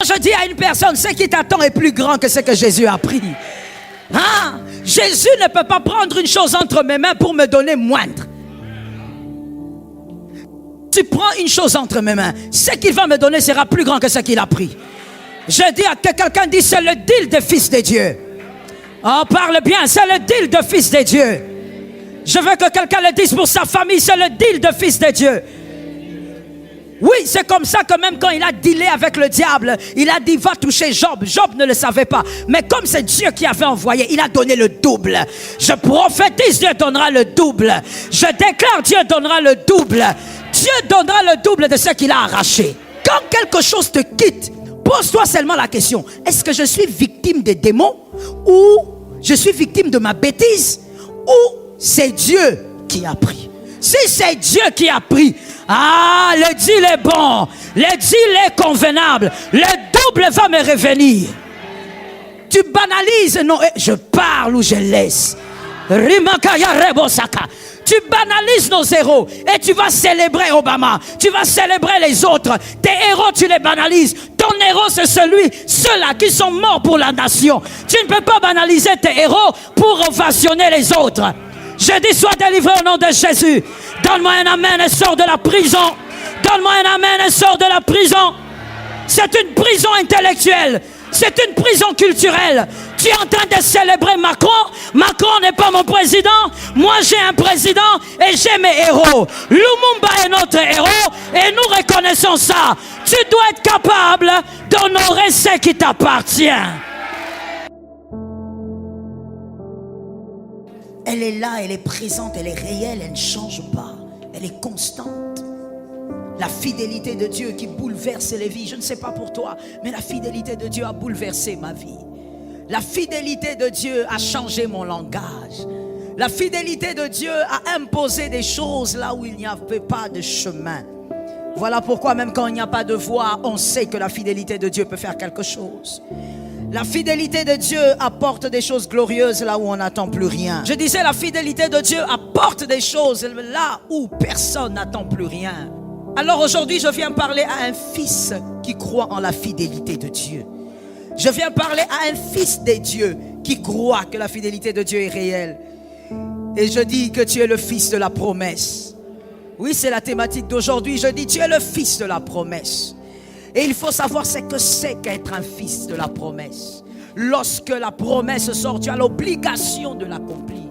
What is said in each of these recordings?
Je dis à une personne, ce qui t'attend est plus grand que ce que Jésus a pris. Hein? Jésus ne peut pas prendre une chose entre mes mains pour me donner moindre. Tu prends une chose entre mes mains, ce qu'il va me donner sera plus grand que ce qu'il a pris. Je dis à que quelqu'un dit, c'est le deal de fils de Dieu. Oh, parle bien, c'est le deal de fils de Dieu. Je veux que quelqu'un le dise pour sa famille, c'est le deal de fils de Dieu. Oui, c'est comme ça que même quand il a dealé avec le diable, il a dit va toucher Job. Job ne le savait pas. Mais comme c'est Dieu qui avait envoyé, il a donné le double. Je prophétise, Dieu donnera le double. Je déclare, Dieu donnera le double. Dieu donnera le double de ce qu'il a arraché. Quand quelque chose te quitte, pose-toi seulement la question, est-ce que je suis victime des démons ou je suis victime de ma bêtise ou c'est Dieu qui a pris? Si c'est Dieu qui a pris, ah, le deal est bon, le deal est convenable, le double va me revenir. Tu banalises, non, je parle ou je laisse. Rimakaya Rebosaka. Tu banalises nos héros et tu vas célébrer Obama, tu vas célébrer les autres. Tes héros, tu les banalises. Ton héros, c'est ceux-là qui sont morts pour la nation. Tu ne peux pas banaliser tes héros pour ovationner les autres. Je dis, sois délivré au nom de Jésus. Donne-moi un amen et sors de la prison. Donne-moi un amen et sors de la prison. C'est une prison intellectuelle. C'est une prison culturelle. Tu es en train de célébrer Macron. Macron n'est pas mon président. Moi, j'ai un président et j'ai mes héros. Lumumba est notre héros et nous reconnaissons ça. Tu dois être capable d'honorer ce qui t'appartient. Elle est là, elle est présente, elle est réelle, elle ne change pas. Elle est constante. La fidélité de Dieu qui bouleverse les vies. Je ne sais pas pour toi, mais la fidélité de Dieu a bouleversé ma vie. La fidélité de Dieu a changé mon langage. La fidélité de Dieu a imposé des choses là où il n'y avait pas de chemin. Voilà pourquoi même quand il n'y a pas de voie, on sait que la fidélité de Dieu peut faire quelque chose. La fidélité de Dieu apporte des choses glorieuses là où on n'attend plus rien. Je disais, la fidélité de Dieu apporte des choses là où personne n'attend plus rien. Alors aujourd'hui, je viens parler à un fils qui croit en la fidélité de Dieu. Je viens parler à un fils des dieux qui croit que la fidélité de Dieu est réelle. Et je dis que tu es le fils de la promesse. Oui, c'est la thématique d'aujourd'hui. Je dis, tu es le fils de la promesse. Et il faut savoir ce que c'est qu'être un fils de la promesse. Lorsque la promesse sort, tu as l'obligation de l'accomplir.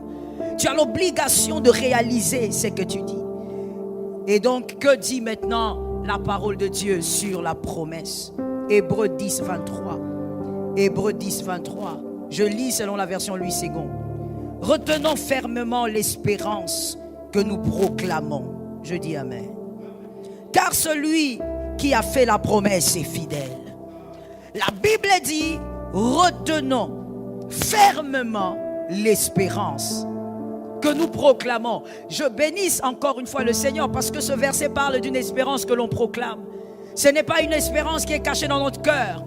Tu as l'obligation de réaliser ce que tu dis. Et donc, que dit maintenant la parole de Dieu sur la promesse? Hébreux 10, 23. Hébreux 10, 23. Je lis selon la version Louis II. Retenons fermement l'espérance que nous proclamons. Je dis amen. Car celui qui a fait la promesse est fidèle. La Bible dit, retenons fermement l'espérance que nous proclamons. Je bénisse encore une fois le Seigneur parce que ce verset parle d'une espérance que l'on proclame. Ce n'est pas une espérance qui est cachée dans notre cœur.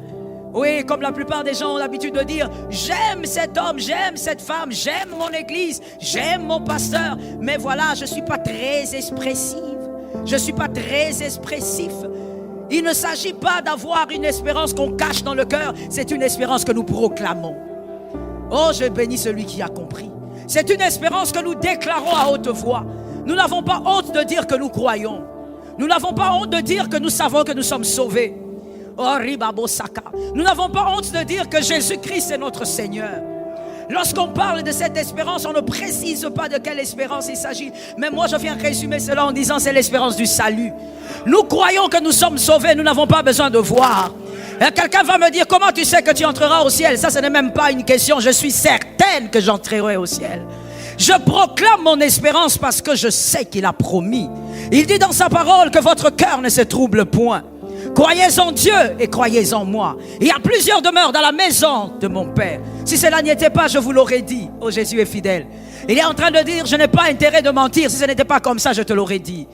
Oui, comme la plupart des gens ont l'habitude de dire, j'aime cet homme, j'aime cette femme, j'aime mon église, j'aime mon pasteur, mais voilà, je ne suis pas très expressive. Je ne suis pas très expressif. Il ne s'agit pas d'avoir une espérance qu'on cache dans le cœur, c'est une espérance que nous proclamons. Oh, je bénis celui qui a compris. C'est une espérance que nous déclarons à haute voix. Nous n'avons pas honte de dire que nous croyons. Nous n'avons pas honte de dire que nous savons que nous sommes sauvés. Oh, Ribabosaka. Nous n'avons pas honte de dire que Jésus-Christ est notre Seigneur. Lorsqu'on parle de cette espérance, on ne précise pas de quelle espérance il s'agit. Mais moi, je viens résumer cela en disant c'est l'espérance du salut. Nous croyons que nous sommes sauvés, nous n'avons pas besoin de voir. Quelqu'un va me dire, comment tu sais que tu entreras au ciel? Ça, ce n'est même pas une question. Je suis certaine que j'entrerai au ciel. Je proclame mon espérance parce que je sais qu'il a promis. Il dit dans sa parole que votre cœur ne se trouble point. Croyez en Dieu et croyez en moi. Il y a plusieurs demeures dans la maison de mon Père. Si cela n'y était pas, je vous l'aurais dit. Oh, Jésus est fidèle. Il est en train de dire, je n'ai pas intérêt de mentir. Si ce n'était pas comme ça, je te l'aurais dit.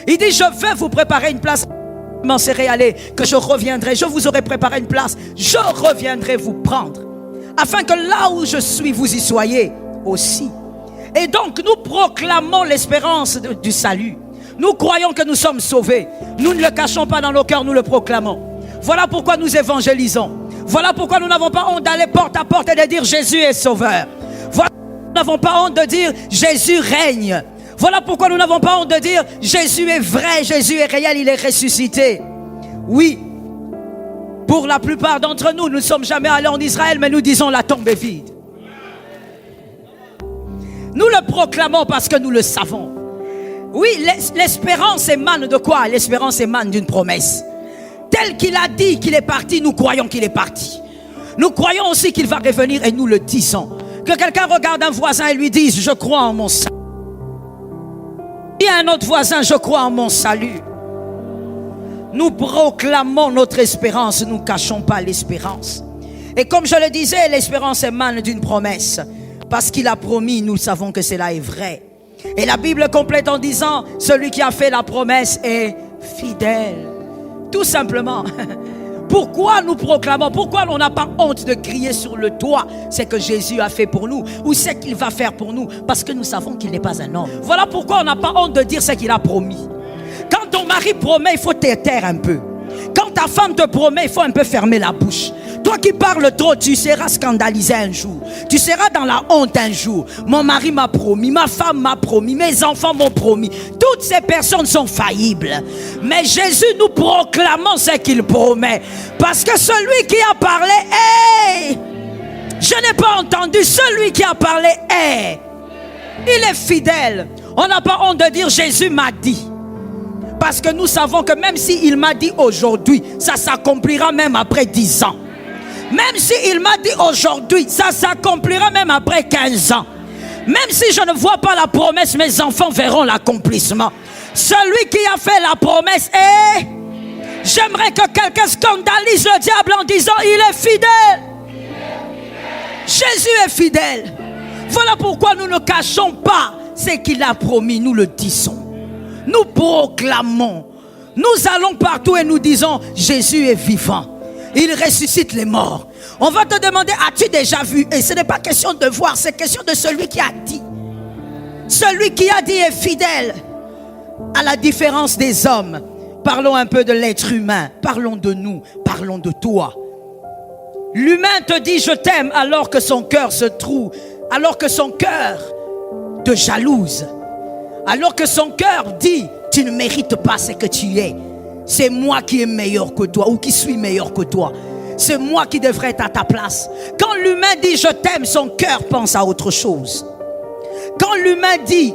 Il dit, je vais vous préparer une place. M'en serai allé, que je reviendrai. Je vous aurai préparé une place. Je reviendrai vous prendre. Afin que là où je suis, vous y soyez aussi. Et donc, nous proclamons l'espérance du salut. Nous croyons que nous sommes sauvés. Nous ne le cachons pas dans nos cœurs, nous le proclamons. Voilà pourquoi nous évangélisons. Voilà pourquoi nous n'avons pas honte d'aller porte à porte et de dire Jésus est sauveur. Voilà pourquoi nous n'avons pas honte de dire Jésus règne. Voilà pourquoi nous n'avons pas honte de dire Jésus est vrai, Jésus est réel, il est ressuscité. Oui, pour la plupart d'entre nous, nous ne sommes jamais allés en Israël, mais nous disons la tombe est vide. Nous le proclamons parce que nous le savons. Oui, l'espérance émane de quoi? L'espérance émane d'une promesse. Tel qu'il a dit qu'il est parti, nous croyons qu'il est parti. Nous croyons aussi qu'il va revenir et nous le disons. Que quelqu'un regarde un voisin et lui dise, je crois en mon salut. Il y a un autre voisin, je crois en mon salut. Nous proclamons notre espérance, nous ne cachons pas l'espérance. Et comme je le disais, l'espérance émane d'une promesse. Parce qu'il a promis, nous savons que cela est vrai. Et la Bible complète en disant, celui qui a fait la promesse est fidèle. Tout simplement. Pourquoi nous proclamons? Pourquoi on n'a pas honte de crier sur le toit? C'est que Jésus a fait pour nous. Ou c'est qu'il va faire pour nous. Parce que nous savons qu'il n'est pas un homme. Voilà pourquoi on n'a pas honte de dire ce qu'il a promis. Quand ton mari promet, il faut te taire un peu. Quand ta femme te promet, il faut un peu fermer la bouche. Toi qui parles trop, tu seras scandalisé un jour. Tu seras dans la honte un jour. Mon mari m'a promis, ma femme m'a promis, mes enfants m'ont promis. Toutes ces personnes sont faillibles. Mais Jésus, nous proclamons ce qu'il promet. Parce que celui qui a parlé est. Je n'ai pas entendu. Celui qui a parlé est. Il est fidèle. On n'a pas honte de dire Jésus m'a dit. Parce que nous savons que même s'il m'a dit aujourd'hui, ça s'accomplira même après 10 ans. Même s'il m'a dit aujourd'hui, ça s'accomplira même après 15 ans. Même si je ne vois pas la promesse, mes enfants verront l'accomplissement. Celui qui a fait la promesse est... J'aimerais que quelqu'un scandalise le diable en disant il est fidèle. Jésus est fidèle. Voilà pourquoi nous ne cachons pas ce qu'il a promis, nous le disons. Nous proclamons. Nous allons partout et nous disons Jésus est vivant. Il ressuscite les morts. On va te demander, as-tu déjà vu? Et ce n'est pas question de voir, c'est question de celui qui a dit. Celui qui a dit est fidèle. À la différence des hommes, parlons un peu de l'être humain. Parlons de nous, parlons de toi. L'humain te dit je t'aime alors que son cœur se trouve, alors que son cœur te jalouse. Alors que son cœur dit, tu ne mérites pas ce que tu es. C'est moi qui est meilleur que toi ou qui suis meilleur que toi. C'est moi qui devrais être à ta place. Quand l'humain dit je t'aime, son cœur pense à autre chose. Quand l'humain dit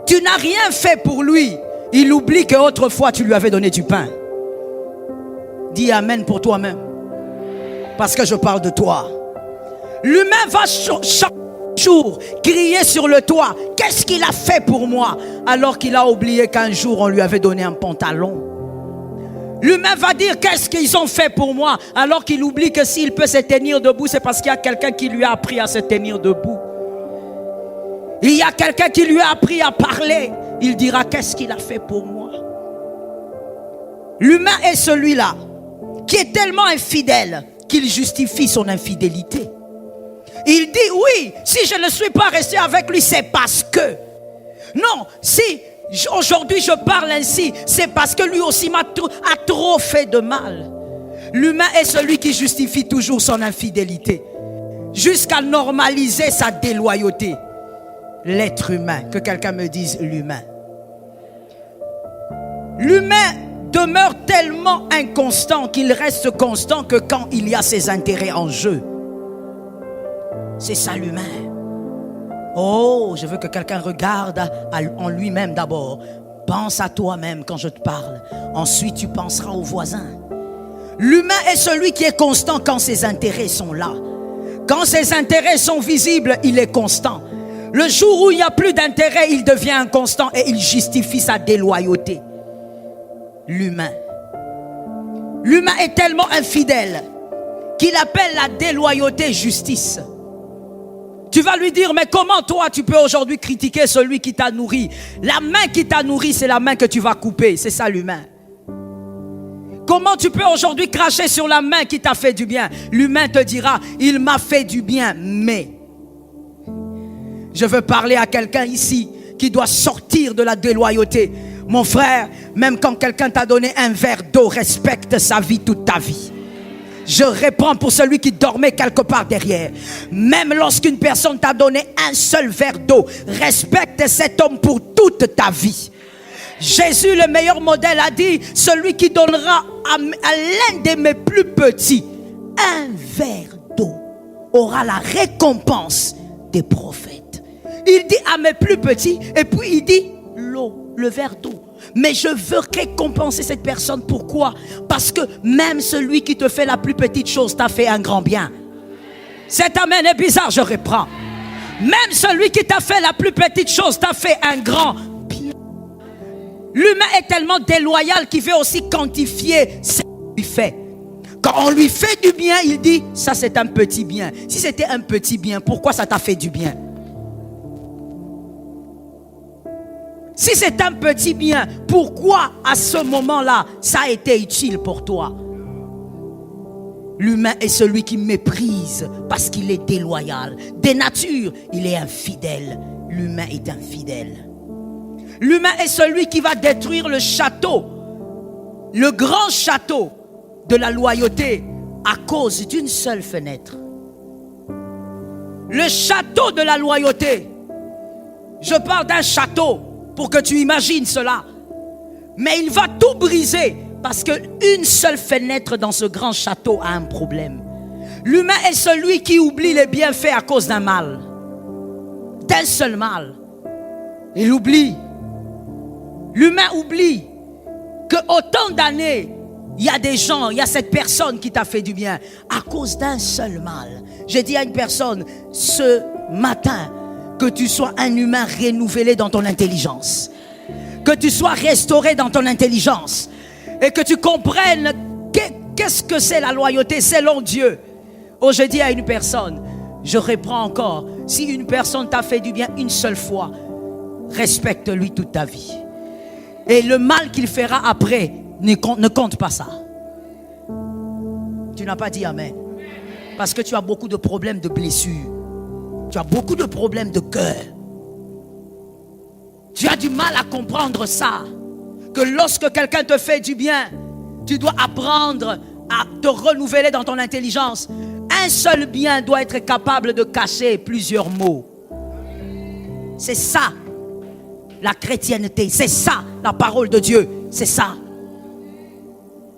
tu n'as rien fait pour lui, il oublie qu'autrefois tu lui avais donné du pain. Dis amen pour toi-même. Parce que je parle de toi. L'humain va chaque jour crier sur le toit, qu'est-ce qu'il a fait pour moi? Alors qu'il a oublié qu'un jour on lui avait donné un pantalon. L'humain va dire qu'est-ce qu'ils ont fait pour moi? Alors qu'il oublie que s'il peut se tenir debout, c'est parce qu'il y a quelqu'un qui lui a appris à se tenir debout. Il y a quelqu'un qui lui a appris à parler. Il dira qu'est-ce qu'il a fait pour moi? L'humain est celui-là qui est tellement infidèle qu'il justifie son infidélité. Il dit oui, si je ne suis pas resté avec lui, c'est parce que. Non, si aujourd'hui je parle ainsi, c'est parce que lui aussi a trop fait de mal. L'humain est celui qui justifie toujours son infidélité, jusqu'à normaliser sa déloyauté. L'être humain, que quelqu'un me dise l'humain. L'humain demeure tellement inconstant qu'il reste constant que quand il y a ses intérêts en jeu. C'est ça l'humain. Oh, je veux que quelqu'un regarde en lui-même d'abord. Pense à toi-même quand je te parle. Ensuite, tu penseras aux voisins. L'humain est celui qui est constant quand ses intérêts sont là. Quand ses intérêts sont visibles, il est constant. Le jour où il n'y a plus d'intérêt, il devient inconstant et il justifie sa déloyauté. L'humain. L'humain est tellement infidèle qu'il appelle la déloyauté justice. Tu vas lui dire, mais comment toi tu peux aujourd'hui critiquer celui qui t'a nourri? La main qui t'a nourri, c'est la main que tu vas couper. C'est ça l'humain. Comment tu peux aujourd'hui cracher sur la main qui t'a fait du bien? L'humain te dira, il m'a fait du bien, mais... Je veux parler à quelqu'un ici qui doit sortir de la déloyauté. Mon frère, même quand quelqu'un t'a donné un verre d'eau, respecte sa vie toute ta vie. Je réponds pour celui qui dormait quelque part derrière. Même lorsqu'une personne t'a donné un seul verre d'eau, respecte cet homme pour toute ta vie. Jésus, le meilleur modèle, a dit, celui qui donnera à l'un de mes plus petits un verre d'eau aura la récompense des prophètes. Il dit à mes plus petits, et puis il dit l'eau, le verre d'eau. Mais je veux récompenser cette personne. Pourquoi? Parce que même celui qui te fait la plus petite chose t'a fait un grand bien. Cet amen est bizarre, je reprends. Même celui qui t'a fait la plus petite chose t'a fait un grand bien. L'humain est tellement déloyal qu'il veut aussi quantifier ce qu'il lui fait. Quand on lui fait du bien, il dit, ça c'est un petit bien. Si c'était un petit bien, pourquoi ça t'a fait du bien? Si c'est un petit bien, pourquoi à ce moment-là, ça a été utile pour toi? L'humain est celui qui méprise parce qu'il est déloyal. Des natures, il est infidèle. L'humain est infidèle. L'humain est celui qui va détruire le château, le grand château de la loyauté à cause d'une seule fenêtre. Le château de la loyauté. Je parle d'un château pour que tu imagines cela. Mais il va tout briser parce qu'une seule fenêtre dans ce grand château a un problème. L'humain est celui qui oublie les bienfaits à cause d'un mal. D'un seul mal. Il oublie. L'humain oublie que autant d'années, il y a des gens, il y a cette personne qui t'a fait du bien à cause d'un seul mal. J'ai dit à une personne ce matin, que tu sois un humain renouvelé dans ton intelligence. Que tu sois restauré dans ton intelligence. Et que tu comprennes qu'est-ce que c'est la loyauté selon Dieu. Oh, j'ai dit à une personne, je reprends encore, si une personne t'a fait du bien une seule fois, respecte-lui toute ta vie. Et le mal qu'il fera après, ne compte pas ça. Tu n'as pas dit amen. Parce que tu as beaucoup de problèmes de blessures. Tu as beaucoup de problèmes de cœur. Tu as du mal à comprendre ça. Que lorsque quelqu'un te fait du bien, tu dois apprendre à te renouveler dans ton intelligence. Un seul bien doit être capable de cacher plusieurs mots. C'est ça, la chrétienté. C'est ça, la parole de Dieu. C'est ça.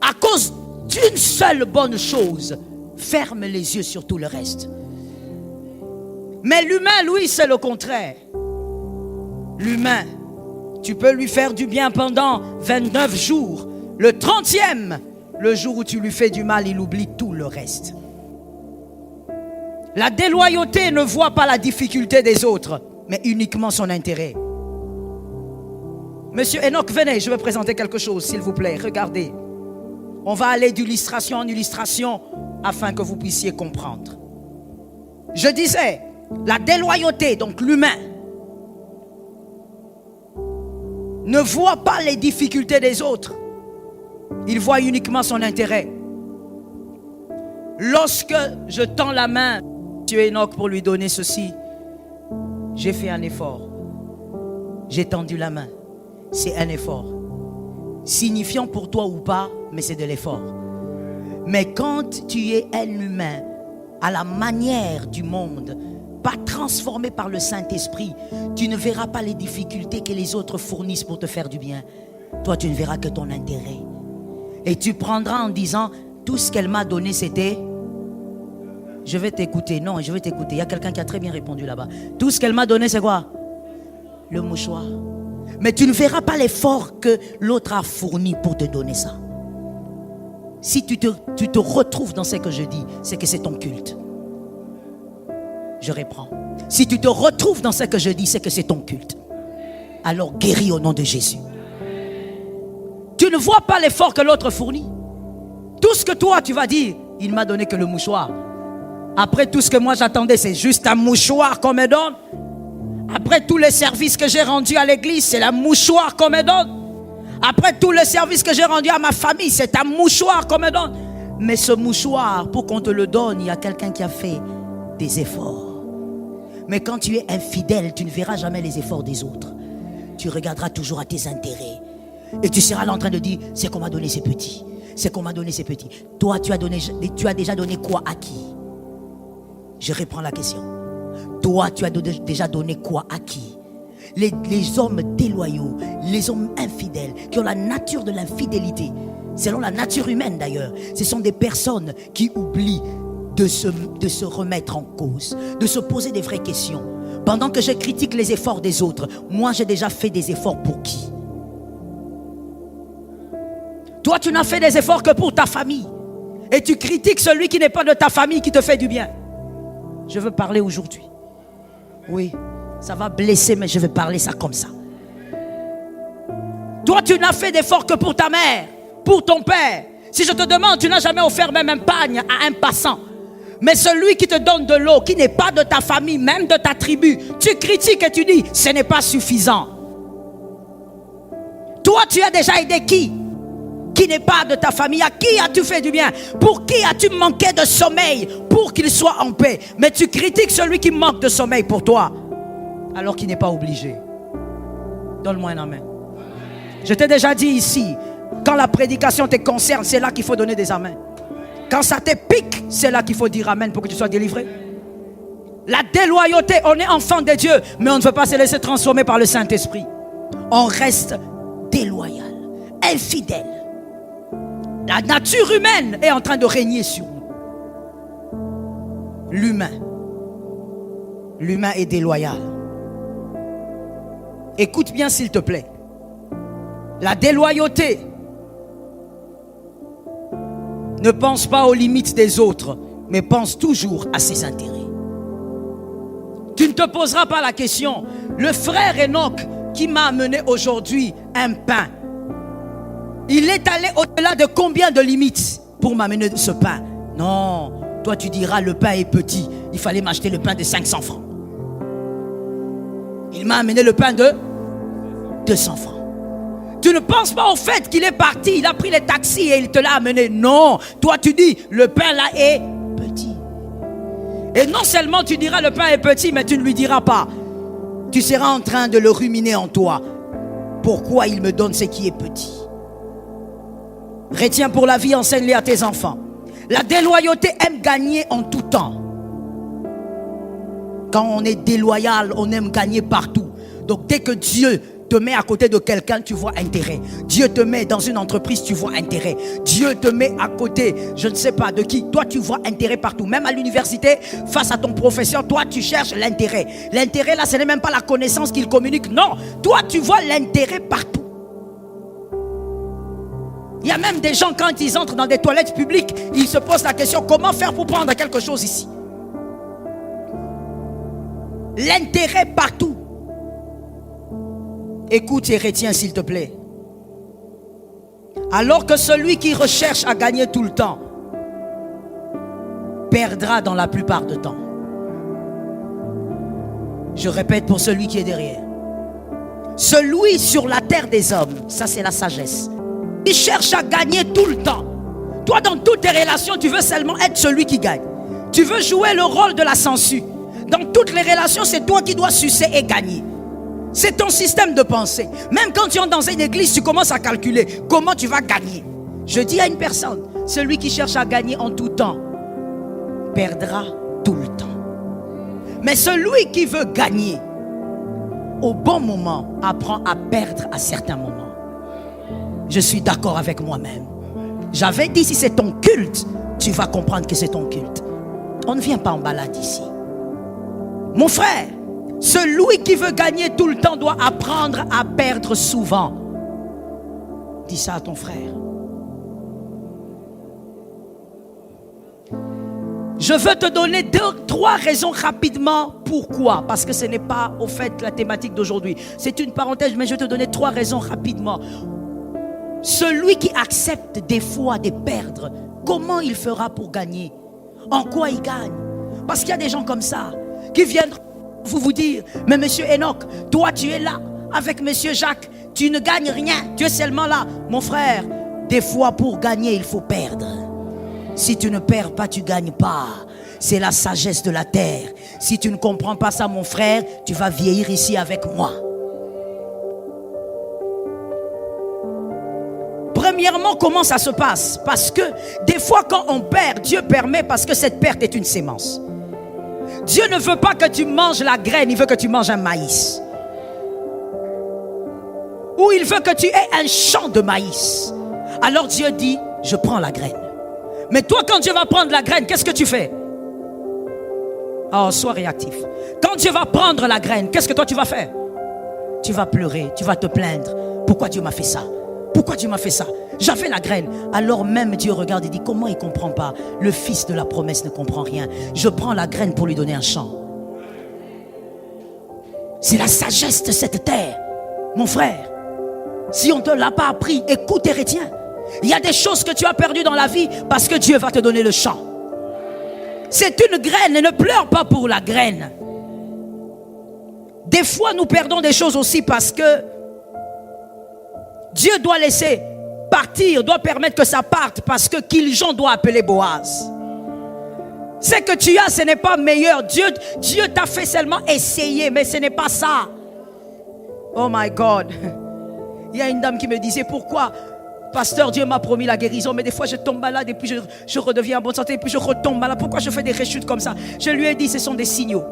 À cause d'une seule bonne chose, ferme les yeux sur tout le reste. Mais l'humain, lui, c'est le contraire. L'humain, tu peux lui faire du bien pendant 29 jours. Le 30e, le jour où tu lui fais du mal, il oublie tout le reste. La déloyauté ne voit pas la difficulté des autres, mais uniquement son intérêt. Monsieur Enoch, venez, je vais présenter quelque chose, s'il vous plaît. Regardez. On va aller d'illustration en illustration afin que vous puissiez comprendre. Je disais, la déloyauté, donc l'humain, ne voit pas les difficultés des autres. Il voit uniquement son intérêt. Lorsque je tends la main à M. Enoch pour lui donner ceci, j'ai fait un effort. J'ai tendu la main. C'est un effort. Signifiant pour toi ou pas, mais c'est de l'effort. Mais quand tu es un humain à la manière du monde, pas transformé par le Saint-Esprit, tu ne verras pas les difficultés que les autres fournissent pour te faire du bien. Toi, tu ne verras que ton intérêt. Et tu prendras en disant, tout ce qu'elle m'a donné, c'était... Je vais t'écouter. Non, je vais t'écouter. Il y a quelqu'un qui a très bien répondu là-bas. Tout ce qu'elle m'a donné, c'est quoi? Le mouchoir. Mais tu ne verras pas l'effort que l'autre a fourni pour te donner ça. Si tu te retrouves dans ce que je dis, c'est que c'est ton culte. Je reprends. Si tu te retrouves dans ce que je dis, c'est que c'est ton culte. Alors guéris au nom de Jésus. Tu ne vois pas l'effort que l'autre fournit. Tout ce que toi tu vas dire, il m'a donné que le mouchoir. Après tout ce que moi j'attendais, c'est juste un mouchoir qu'on me donne. Après tous les services que j'ai rendus à l'église, c'est un mouchoir qu'on me donne. Après tous les services que j'ai rendus à ma famille, c'est un mouchoir qu'on me donne. Mais ce mouchoir, pour qu'on te le donne, il y a quelqu'un qui a fait des efforts. Mais quand tu es infidèle, tu ne verras jamais les efforts des autres. Tu regarderas toujours à tes intérêts. Et tu seras là en train de dire, c'est qu'on m'a donné ces petits. C'est qu'on m'a donné ces petits. Toi, tu as déjà donné quoi à qui? Je reprends la question. Toi, tu as déjà donné quoi à qui? Les hommes déloyaux, les hommes infidèles, qui ont la nature de l'infidélité, selon la nature humaine d'ailleurs, ce sont des personnes qui oublient de se remettre en cause, de se poser des vraies questions. Pendant que je critique les efforts des autres, moi j'ai déjà fait des efforts pour qui? Toi, tu n'as fait des efforts que pour ta famille. Et tu critiques celui qui n'est pas de ta famille, qui te fait du bien. Je veux parler aujourd'hui. Oui, ça va blesser, mais je vais parler ça comme ça. Toi, tu n'as fait d'efforts que pour ta mère, pour ton père. Si je te demande, tu n'as jamais offert même un pagne à un passant. Mais celui qui te donne de l'eau, qui n'est pas de ta famille, même de ta tribu, tu critiques et tu dis, ce n'est pas suffisant. Toi, tu as déjà aidé qui n'est pas de ta famille? À qui as-tu fait du bien? Pour qui as-tu manqué de sommeil pour qu'il soit en paix? Mais tu critiques celui qui manque de sommeil pour toi, alors qu'il n'est pas obligé. Donne-moi un amen. Je t'ai déjà dit ici, quand la prédication te concerne, c'est là qu'il faut donner des amens. Quand ça te pique, c'est là qu'il faut dire amen pour que tu sois délivré. La déloyauté, on est enfant de Dieu, mais on ne veut pas se laisser transformer par le Saint-Esprit. On reste déloyal, infidèle. La nature humaine est en train de régner sur nous. L'humain est déloyal. Écoute bien s'il te plaît. La déloyauté ne pense pas aux limites des autres, mais pense toujours à ses intérêts. Tu ne te poseras pas la question, le frère Enoch qui m'a amené aujourd'hui un pain, il est allé au-delà de combien de limites pour m'amener ce pain? Non, toi tu diras le pain est petit, il fallait m'acheter le pain de 500 francs. Il m'a amené le pain de 200 francs. Tu ne penses pas au fait qu'il est parti, il a pris les taxis et il te l'a amené. Non, toi tu dis le pain là est petit. Et non seulement tu diras le pain est petit, mais tu ne lui diras pas. Tu seras en train de le ruminer en toi. Pourquoi il me donne ce qui est petit? Retiens pour la vie, enseigne-les à tes enfants. La déloyauté aime gagner en tout temps. Quand on est déloyal, on aime gagner partout. Donc dès que Dieu te met à côté de quelqu'un, tu vois intérêt. Dieu te met dans une entreprise, tu vois intérêt. Dieu te met à côté, je ne sais pas de qui. Toi, tu vois intérêt partout. Même à l'université, face à ton professeur, toi, tu cherches l'intérêt. L'intérêt, là, ce n'est même pas la connaissance qu'il communique. Non, toi, tu vois l'intérêt partout. Il y a même des gens, quand ils entrent dans des toilettes publiques, ils se posent la question, comment faire pour prendre quelque chose ici? L'intérêt partout. Écoute et retiens s'il te plaît. Alors que celui qui recherche à gagner tout le temps perdra dans la plupart du temps. Je répète pour celui qui est derrière. Celui sur la terre des hommes, ça c'est la sagesse, il cherche à gagner tout le temps. Toi dans toutes tes relations, tu veux seulement être celui qui gagne. Tu veux jouer le rôle de la sangsue. Dans toutes les relations, c'est toi qui dois sucer et gagner. C'est ton système de pensée. Même quand tu entres dans une église, tu commences à calculer comment tu vas gagner. Je dis à une personne, celui qui cherche à gagner en tout temps perdra tout le temps. Mais celui qui veut gagner au bon moment apprend à perdre à certains moments. Je suis d'accord avec moi-même. J'avais dit, si c'est ton culte, tu vas comprendre que c'est ton culte. On ne vient pas en balade ici. Mon frère, celui qui veut gagner tout le temps doit apprendre à perdre souvent. Dis ça à ton frère. Je veux te donner 3 raisons rapidement. Pourquoi? Parce que ce n'est pas au fait la thématique d'aujourd'hui. C'est une parenthèse, mais je vais te donner 3 raisons rapidement. Celui qui accepte des fois de perdre, comment il fera pour gagner? En quoi il gagne? Parce qu'il y a des gens comme ça qui viennent vous dire, mais monsieur Enoch, toi tu es là avec monsieur Jacques, tu ne gagnes rien, tu es seulement là. Mon frère, des fois pour gagner il faut perdre. Si tu ne perds pas, tu ne gagnes pas. C'est la sagesse de la terre. Si tu ne comprends pas ça, mon frère, tu vas vieillir ici avec moi. Premièrement, comment ça se passe? Parce que des fois quand on perd, Dieu permet parce que cette perte est une sémence. Dieu ne veut pas que tu manges la graine, il veut que tu manges un maïs. Ou il veut que tu aies un champ de maïs. Alors Dieu dit, je prends la graine. Mais toi, quand Dieu va prendre la graine, qu'est-ce que tu fais? Oh, sois réactif. Quand Dieu va prendre la graine, qu'est-ce que toi tu vas faire? Tu vas pleurer, tu vas te plaindre. Pourquoi Dieu m'a fait ça? Pourquoi Dieu m'a fait ça? J'avais la graine. Alors même Dieu regarde et dit, comment il ne comprend pas? Le fils de la promesse ne comprend rien. Je prends la graine pour lui donner un champ. C'est la sagesse de cette terre, mon frère. Si on ne te l'a pas appris, écoute et retiens. Il y a des choses que tu as perdues dans la vie parce que Dieu va te donner le champ. C'est une graine et ne pleure pas pour la graine. Des fois, nous perdons des choses aussi parce que Dieu doit laisser partir, doit permettre que ça parte parce que Kiljon doit appeler Boaz. Ce que tu as, ce n'est pas meilleur. Dieu t'a fait seulement essayer, mais ce n'est pas ça. Oh my God. Il y a une dame qui me disait, pourquoi, pasteur, Dieu m'a promis la guérison, mais des fois je tombe malade et puis je redeviens en bonne santé et puis je retombe malade. Pourquoi je fais des rechutes comme ça? Je lui ai dit, ce sont des signaux.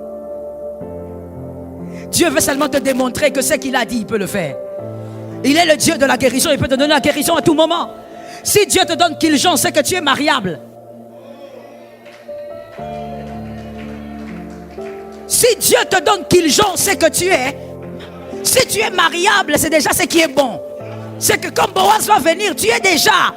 Dieu veut seulement te démontrer que ce qu'il a dit, il peut le faire. Il est le Dieu de la guérison, il peut te donner la guérison à tout moment. Si Dieu te donne Kiljon, c'est que tu es mariable. Si Dieu te donne Kiljon, c'est que tu es. Si tu es mariable, c'est déjà ce qui est bon. C'est que comme Boaz va venir, tu es déjà.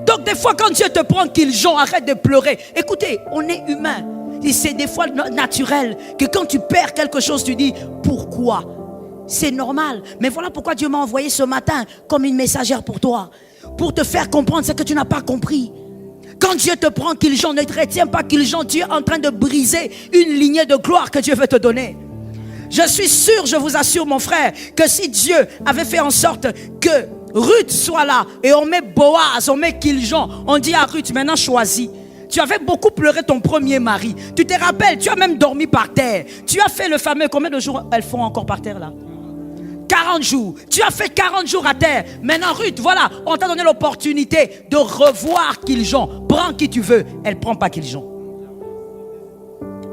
Donc des fois quand Dieu te prend Kiljon, arrête de pleurer. Écoutez, on est humain. Et c'est des fois naturel que quand tu perds quelque chose, tu dis pourquoi? C'est normal. Mais voilà pourquoi Dieu m'a envoyé ce matin comme une messagère pour toi. Pour te faire comprendre ce que tu n'as pas compris. Quand Dieu te prend Kiljon, ne te retiens pas Kiljon. Tu es en train de briser une lignée de gloire que Dieu veut te donner. Je suis sûr, je vous assure mon frère, que si Dieu avait fait en sorte que Ruth soit là et on met Boaz, on met Kiljon, on dit à Ruth, maintenant choisis. Tu avais beaucoup pleuré ton premier mari. Tu te rappelles, tu as même dormi par terre. Tu as fait le fameux, combien de jours elles font encore par terre là? 40 jours. Tu as fait 40 jours à terre. Maintenant Ruth, voilà, on t'a donné l'opportunité de revoir Kiljon. Prends qui tu veux. Elle ne prend pas Kiljon.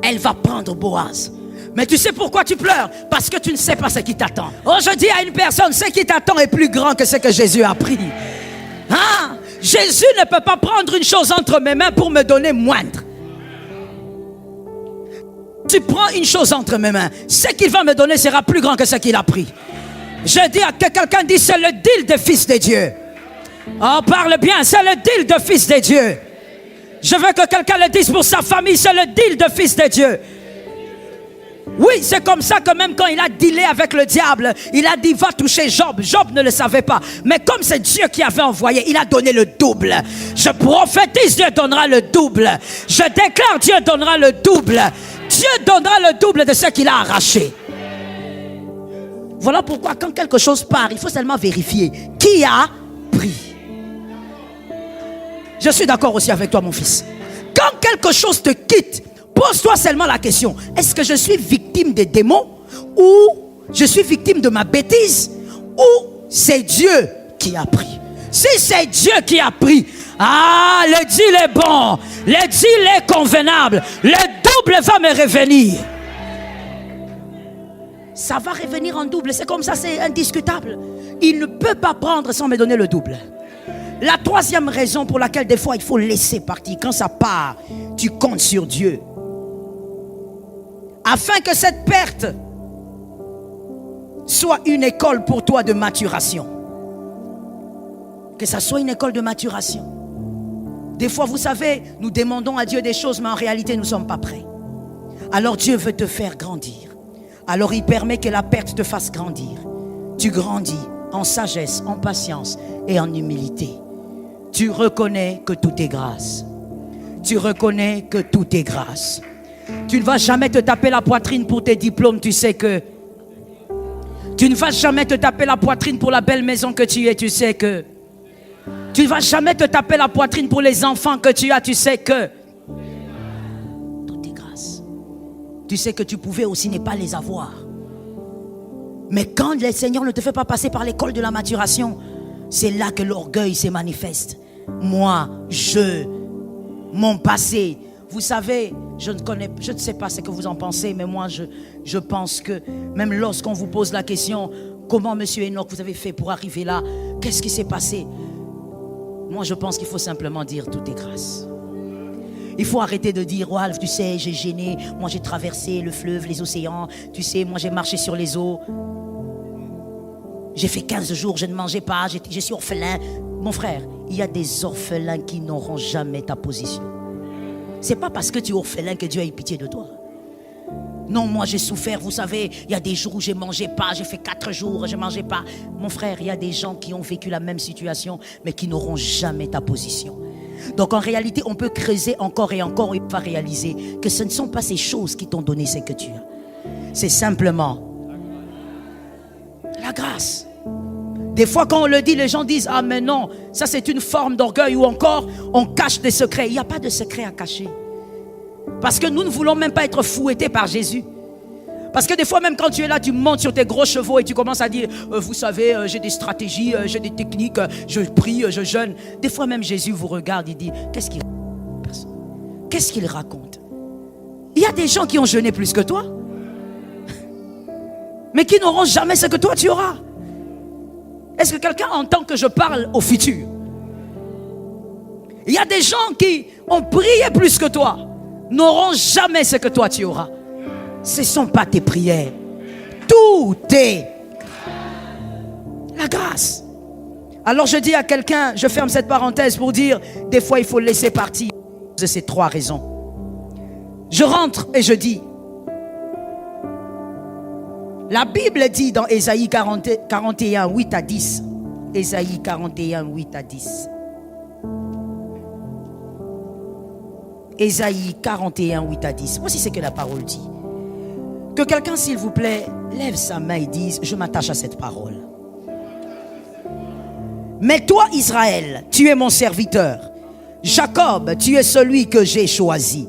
Elle va prendre Boaz. Mais tu sais pourquoi tu pleures? Parce que tu ne sais pas ce qui t'attend. Oh, je dis à une personne, ce qui t'attend est plus grand que ce que Jésus a pris. Hein? Jésus ne peut pas prendre une chose entre mes mains pour me donner moindre. Tu prends une chose entre mes mains, ce qu'il va me donner sera plus grand que ce qu'il a pris. Je dis à que quelqu'un dise, c'est le deal de fils de Dieu. Oh, parle bien, c'est le deal de fils de Dieu. Je veux que quelqu'un le dise pour sa famille, c'est le deal de fils de Dieu. Oui, c'est comme ça que même quand il a dealé avec le diable, il a dit va toucher Job. Job ne le savait pas. Mais comme c'est Dieu qui avait envoyé, il a donné le double. Je prophétise, Dieu donnera le double. Je déclare, Dieu donnera le double. Dieu donnera le double de ce qu'il a arraché. Voilà pourquoi quand quelque chose part, il faut seulement vérifier qui a pris. Je suis d'accord aussi avec toi mon fils. Quand quelque chose te quitte, pose-toi seulement la question, est-ce que je suis victime des démons ou je suis victime de ma bêtise ou c'est Dieu qui a pris? Si c'est Dieu qui a pris, ah, le deal est bon, le deal est convenable, le double va me revenir. Ça va revenir en double, c'est comme ça, c'est indiscutable. Il ne peut pas prendre sans me donner le double. La troisième raison pour laquelle des fois il faut laisser partir, quand ça part, tu comptes sur Dieu. Afin que cette perte soit une école pour toi de maturation. Que ça soit une école de maturation. Des fois, vous savez, nous demandons à Dieu des choses, mais en réalité, nous ne sommes pas prêts. Alors Dieu veut te faire grandir. Alors il permet que la perte te fasse grandir. Tu grandis en sagesse, en patience et en humilité. Tu reconnais que tout est grâce. Tu reconnais que tout est grâce. Tu ne vas jamais te taper la poitrine pour tes diplômes, tu sais que. Tu ne vas jamais te taper la poitrine pour la belle maison que tu es, tu sais que. Tu ne vas jamais te taper la poitrine pour les enfants que tu as, tu sais que. Tout est grâce. Tu sais que tu pouvais aussi ne pas les avoir. Mais quand le Seigneur ne te fait pas passer par l'école de la maturation, c'est là que l'orgueil se manifeste. Moi, mon passé. Vous savez, je ne sais pas ce que vous en pensez, mais moi, je pense que même lorsqu'on vous pose la question, comment, monsieur Enoch, vous avez fait pour arriver là? Qu'est-ce qui s'est passé? Moi, je pense qu'il faut simplement dire tout est grâce. Il faut arrêter de dire, oh, tu sais, j'ai gêné, moi j'ai traversé le fleuve, les océans, tu sais, moi j'ai marché sur les eaux. J'ai fait 15 jours, je ne mangeais pas, je suis orphelin. Mon frère, il y a des orphelins qui n'auront jamais ta position. C'est pas parce que tu es orphelin que Dieu a eu pitié de toi. Non, moi j'ai souffert, vous savez, il y a des jours où je ne mangeais pas, j'ai fait 4 jours, je ne mangeais pas. Mon frère, il y a des gens qui ont vécu la même situation, mais qui n'auront jamais ta position. Donc en réalité, on peut creuser encore et encore et pas réaliser que ce ne sont pas ces choses qui t'ont donné ce que tu as. C'est simplement la grâce. Des fois quand on le dit, les gens disent, ah mais non, ça c'est une forme d'orgueil, ou encore on cache des secrets. Il n'y a pas de secret à cacher. Parce que nous ne voulons même pas être fouettés par Jésus. Parce que des fois même quand tu es là, tu montes sur tes gros chevaux et tu commences à dire, vous savez, j'ai des stratégies, j'ai des techniques, je prie, je jeûne. Des fois même Jésus vous regarde, il dit, qu'est-ce qu'il raconte? Il y a des gens qui ont jeûné plus que toi, mais qui n'auront jamais ce que toi tu auras. Est-ce que quelqu'un entend que je parle au futur? Il y a des gens qui ont prié plus que toi, n'auront jamais ce que toi tu auras. Ce ne sont pas tes prières. Tout est la grâce. Alors je dis à quelqu'un, je ferme cette parenthèse pour dire, des fois il faut laisser partir de ces 3 raisons. Je rentre et je dis, la Bible dit dans Ésaïe 41, 8 à 10. Ésaïe 41, 8 à 10. Ésaïe 41, 8 à 10. Voici ce que la parole dit. Que quelqu'un, s'il vous plaît, lève sa main et dise, je m'attache à cette parole. Mais toi, Israël, tu es mon serviteur. Jacob, tu es celui que j'ai choisi.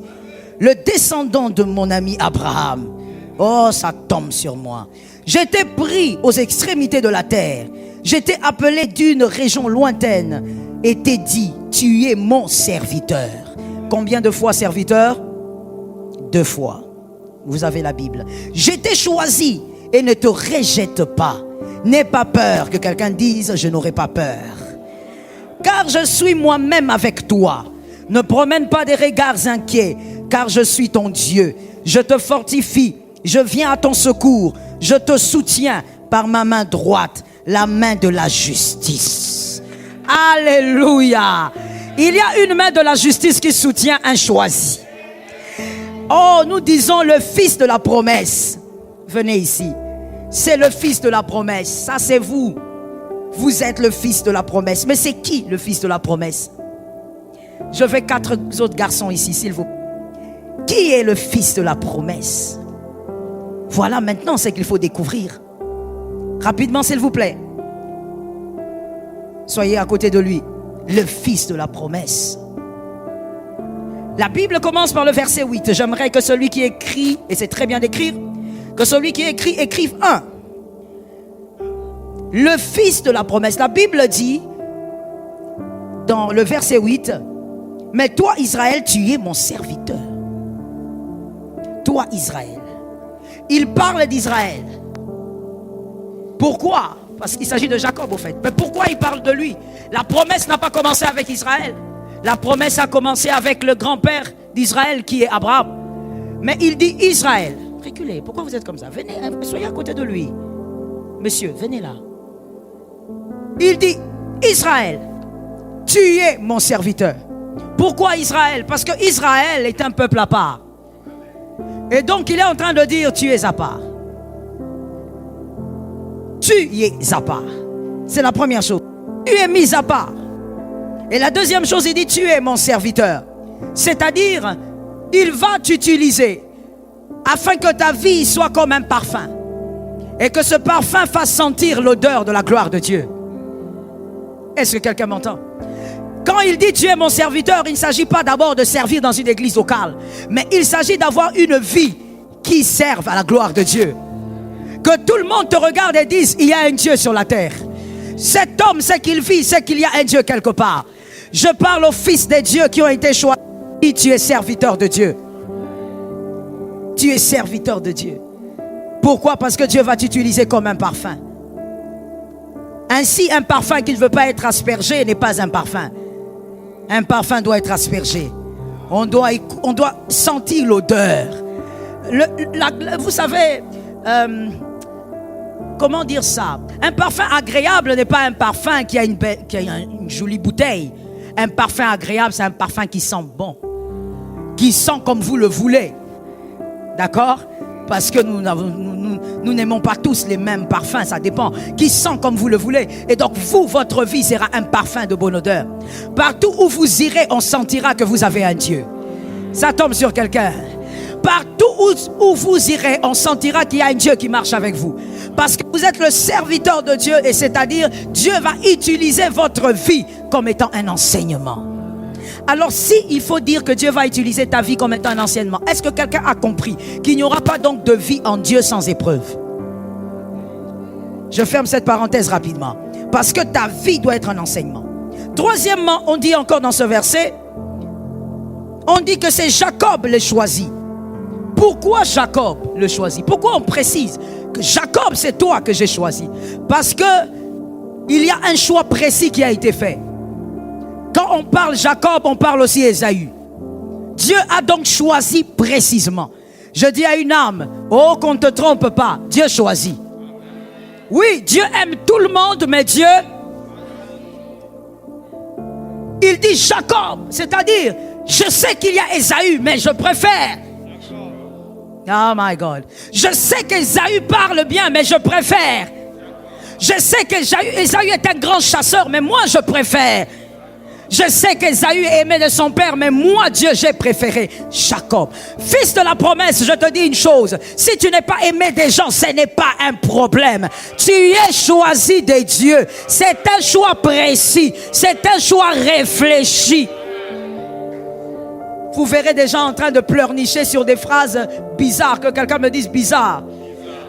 Le descendant de mon ami Abraham. Oh, ça tombe sur moi. J'étais pris aux extrémités de la terre. J'étais appelé d'une région lointaine. Et t'ai dit, tu es mon serviteur. Combien de fois serviteur? 2 fois. Vous avez la Bible. J'étais choisi et ne te rejette pas. N'aie pas peur que quelqu'un dise, je n'aurai pas peur. Car je suis moi-même avec toi. Ne promène pas des regards inquiets, car je suis ton Dieu. Je te fortifie, je viens à ton secours. Je te soutiens par ma main droite, la main de la justice. Alléluia. Il y a une main de la justice qui soutient un choisi. Oh, nous disons le fils de la promesse. Venez ici. C'est le fils de la promesse. Ça, c'est vous. Vous êtes le fils de la promesse. Mais c'est qui le fils de la promesse? Je veux 4 autres garçons ici, s'il vous plaît. Qui est le fils de la promesse? Voilà maintenant ce qu'il faut découvrir. Rapidement, s'il vous plaît. Soyez à côté de lui. Le fils de la promesse. La Bible commence par le verset 8. J'aimerais que celui qui écrit, et c'est très bien d'écrire, que celui qui écrit, écrive 1. Le fils de la promesse. La Bible dit, dans le verset 8, mais toi Israël, tu es mon serviteur. Toi Israël. Il parle d'Israël. Pourquoi? Parce qu'il s'agit de Jacob au fait. Mais pourquoi il parle de lui? La promesse n'a pas commencé avec Israël. La promesse a commencé avec le grand-père d'Israël qui est Abraham. Mais il dit Israël. Reculez, pourquoi vous êtes comme ça? Venez, soyez à côté de lui. Monsieur, venez là. Il dit Israël, tu es mon serviteur. Pourquoi Israël? Parce que Israël est un peuple à part. Et donc il est en train de dire tu es à part. Tu es à part. C'est la première chose. Tu es mis à part. Et la deuxième chose, il dit tu es mon serviteur. C'est-à-dire, il va t'utiliser afin que ta vie soit comme un parfum. Et que ce parfum fasse sentir l'odeur de la gloire de Dieu. Est-ce que quelqu'un m'entend? Quand il dit tu es mon serviteur, il ne s'agit pas d'abord de servir dans une église locale. Mais il s'agit d'avoir une vie qui serve à la gloire de Dieu. Que tout le monde te regarde et dise il y a un Dieu sur la terre. Cet homme sait qu'il vit, sait qu'il y a un Dieu quelque part. Je parle aux fils des dieux qui ont été choisis. Tu es serviteur de Dieu. Tu es serviteur de Dieu. Pourquoi? Parce que Dieu va t'utiliser comme un parfum. Ainsi, un parfum qui ne veut pas être aspergé n'est pas un parfum. Un parfum doit être aspergé. On doit sentir l'odeur. Vous savez, comment dire ça? Un parfum agréable n'est pas un parfum qui a une jolie bouteille. Un parfum agréable, c'est un parfum qui sent bon. Qui sent comme vous le voulez. D'accord? Parce que nous n'aimons pas tous les mêmes parfums, ça dépend. Qui sent comme vous le voulez. Et donc vous, votre vie sera un parfum de bonne odeur. Partout où vous irez, on sentira que vous avez un Dieu. Ça tombe sur quelqu'un. Partout où vous irez, on sentira qu'il y a un Dieu qui marche avec vous. Parce que vous êtes le serviteur de Dieu, et c'est-à-dire Dieu va utiliser votre vie comme étant un enseignement. Alors si il faut dire que Dieu va utiliser ta vie comme étant un enseignement, est-ce que quelqu'un a compris qu'il n'y aura pas donc de vie en Dieu sans épreuve? Je ferme cette parenthèse rapidement. Parce que ta vie doit être un enseignement. Troisièmement, on dit encore dans ce verset, on dit que c'est Jacob le choisi. Pourquoi Jacob le choisit? Pourquoi on précise que Jacob c'est toi que j'ai choisi? Parce que il y a un choix précis qui a été fait. Quand on parle Jacob, on parle aussi Ésaü. Dieu a donc choisi précisément. Je dis à une âme, oh qu'on ne te trompe pas, Dieu choisit. Oui, Dieu aime tout le monde, mais Dieu, il dit Jacob, c'est-à-dire, je sais qu'il y a Ésaü, mais je préfère. Oh my God. Je sais qu'Ésaü parle bien, mais je préfère. Je sais qu'Ésaü est un grand chasseur, mais moi je préfère. Je sais qu'Ésaü est aimé de son père, mais moi, Dieu, j'ai préféré Jacob. Fils de la promesse, je te dis une chose. Si tu n'es pas aimé des gens, ce n'est pas un problème. Tu es choisi de Dieu. C'est un choix précis. C'est un choix réfléchi. Vous verrez des gens en train de pleurnicher sur des phrases bizarres, que quelqu'un me dise bizarres.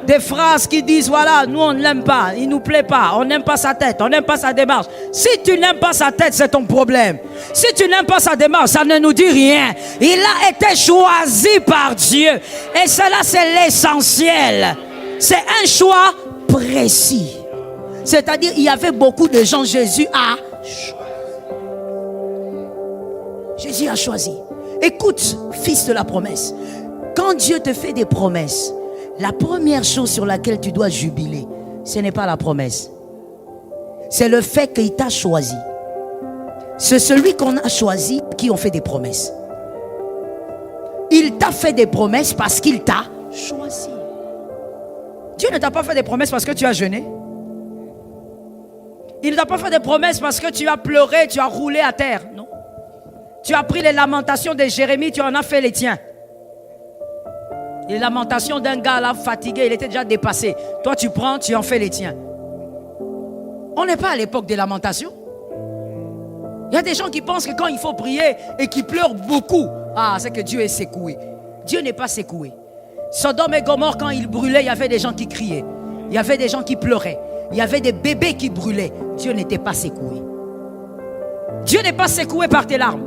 Des phrases qui disent, voilà, nous on ne l'aime pas, il ne nous plaît pas, on n'aime pas sa tête, on n'aime pas sa démarche. Si tu n'aimes pas sa tête, c'est ton problème. Si tu n'aimes pas sa démarche, ça ne nous dit rien. Il a été choisi par Dieu. Et cela, c'est l'essentiel. C'est un choix précis. C'est-à-dire, il y avait beaucoup de gens, Jésus a choisi. Jésus a choisi. Écoute, fils de la promesse, quand Dieu te fait des promesses, la première chose sur laquelle tu dois jubiler, ce n'est pas la promesse. C'est le fait qu'il t'a choisi. C'est celui qu'on a choisi qui ont fait des promesses. Il t'a fait des promesses parce qu'il t'a choisi. Dieu ne t'a pas fait des promesses parce que tu as jeûné. Il ne t'a pas fait des promesses parce que tu as pleuré, tu as roulé à terre. Non. Tu as pris les lamentations de Jérémie, tu en as fait les tiens. Les lamentations d'un gars là fatigué, il était déjà dépassé. Toi tu prends, tu en fais les tiens. On n'est pas à l'époque des lamentations. Il y a des gens qui pensent que quand il faut prier et qui pleurent beaucoup, c'est que Dieu est secoué. Dieu n'est pas secoué. Sodome et Gomorrhe, quand il brûlait, il y avait des gens qui criaient. Il y avait des gens qui pleuraient. Il y avait des bébés qui brûlaient. Dieu n'était pas secoué. Dieu n'est pas secoué par tes larmes.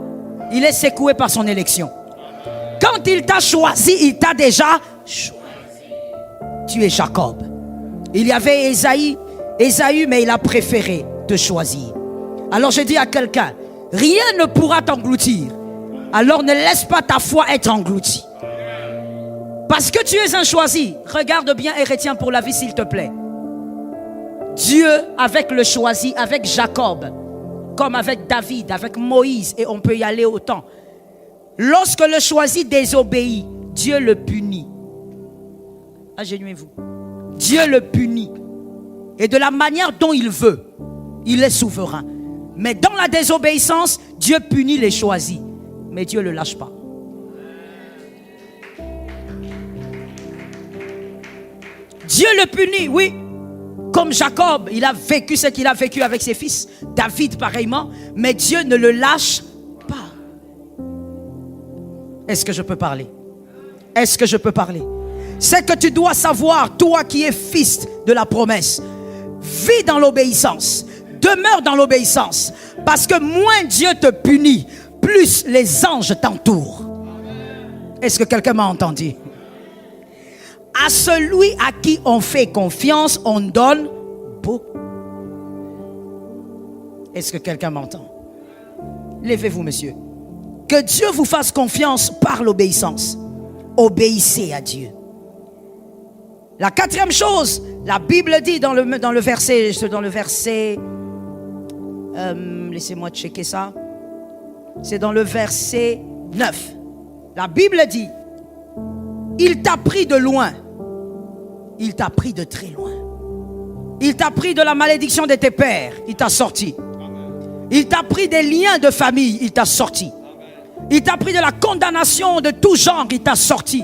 Il est secoué par son élection. Quand il t'a choisi, il t'a déjà choisi. Tu es Jacob. Il y avait Ésaü, mais il a préféré te choisir. Alors je dis à quelqu'un, rien ne pourra t'engloutir. Alors ne laisse pas ta foi être engloutie. Parce que tu es un choisi. Regarde bien et retiens pour la vie s'il te plaît. Dieu avec le choisi, avec Jacob, comme avec David, avec Moïse, et on peut y aller autant. Lorsque le choisi désobéit, Dieu le punit. Agenouillez-vous. Dieu le punit. Et de la manière dont il veut, il est souverain. Mais dans la désobéissance, Dieu punit les choisis. Mais Dieu ne le lâche pas. Dieu le punit, oui. Comme Jacob, il a vécu ce qu'il a vécu avec ses fils. David pareillement. Mais Dieu ne le lâche pas. Est-ce que je peux parler? Est-ce que je peux parler? C'est que tu dois savoir, toi qui es fils de la promesse, vis dans l'obéissance. Demeure dans l'obéissance. Parce que moins Dieu te punit, plus les anges t'entourent. Est-ce que quelqu'un m'a entendu? À celui à qui on fait confiance, on donne beaucoup. Est-ce que quelqu'un m'entend? Levez-vous, monsieur. Que Dieu vous fasse confiance par l'obéissance. Obéissez à Dieu. La quatrième chose, la Bible dit dans le verset, laissez-moi checker ça. C'est dans le verset 9. La Bible dit, il t'a pris de loin. Il t'a pris de très loin. Il t'a pris de la malédiction de tes pères. Il t'a sorti. Il t'a pris des liens de famille. Il t'a sorti. Il t'a pris de la condamnation de tout genre. Il t'a sorti.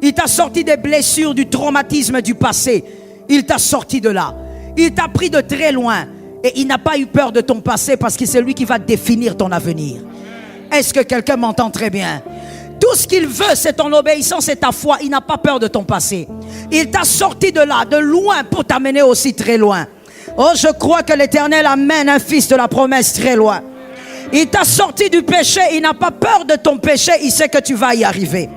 Il t'a sorti des blessures, du traumatisme du passé. Il t'a sorti de là. Il t'a pris de très loin. Et il n'a pas eu peur de ton passé parce que c'est lui qui va définir ton avenir. Est-ce que quelqu'un m'entend très bien? Tout ce qu'il veut, c'est ton obéissance et ta foi. Il n'a pas peur de ton passé. Il t'a sorti de là, de loin, pour t'amener aussi très loin. Oh, je crois que l'Éternel amène un fils de la promesse très loin. Il t'a sorti du péché. Il n'a pas peur de ton péché. Il sait que tu vas y arriver.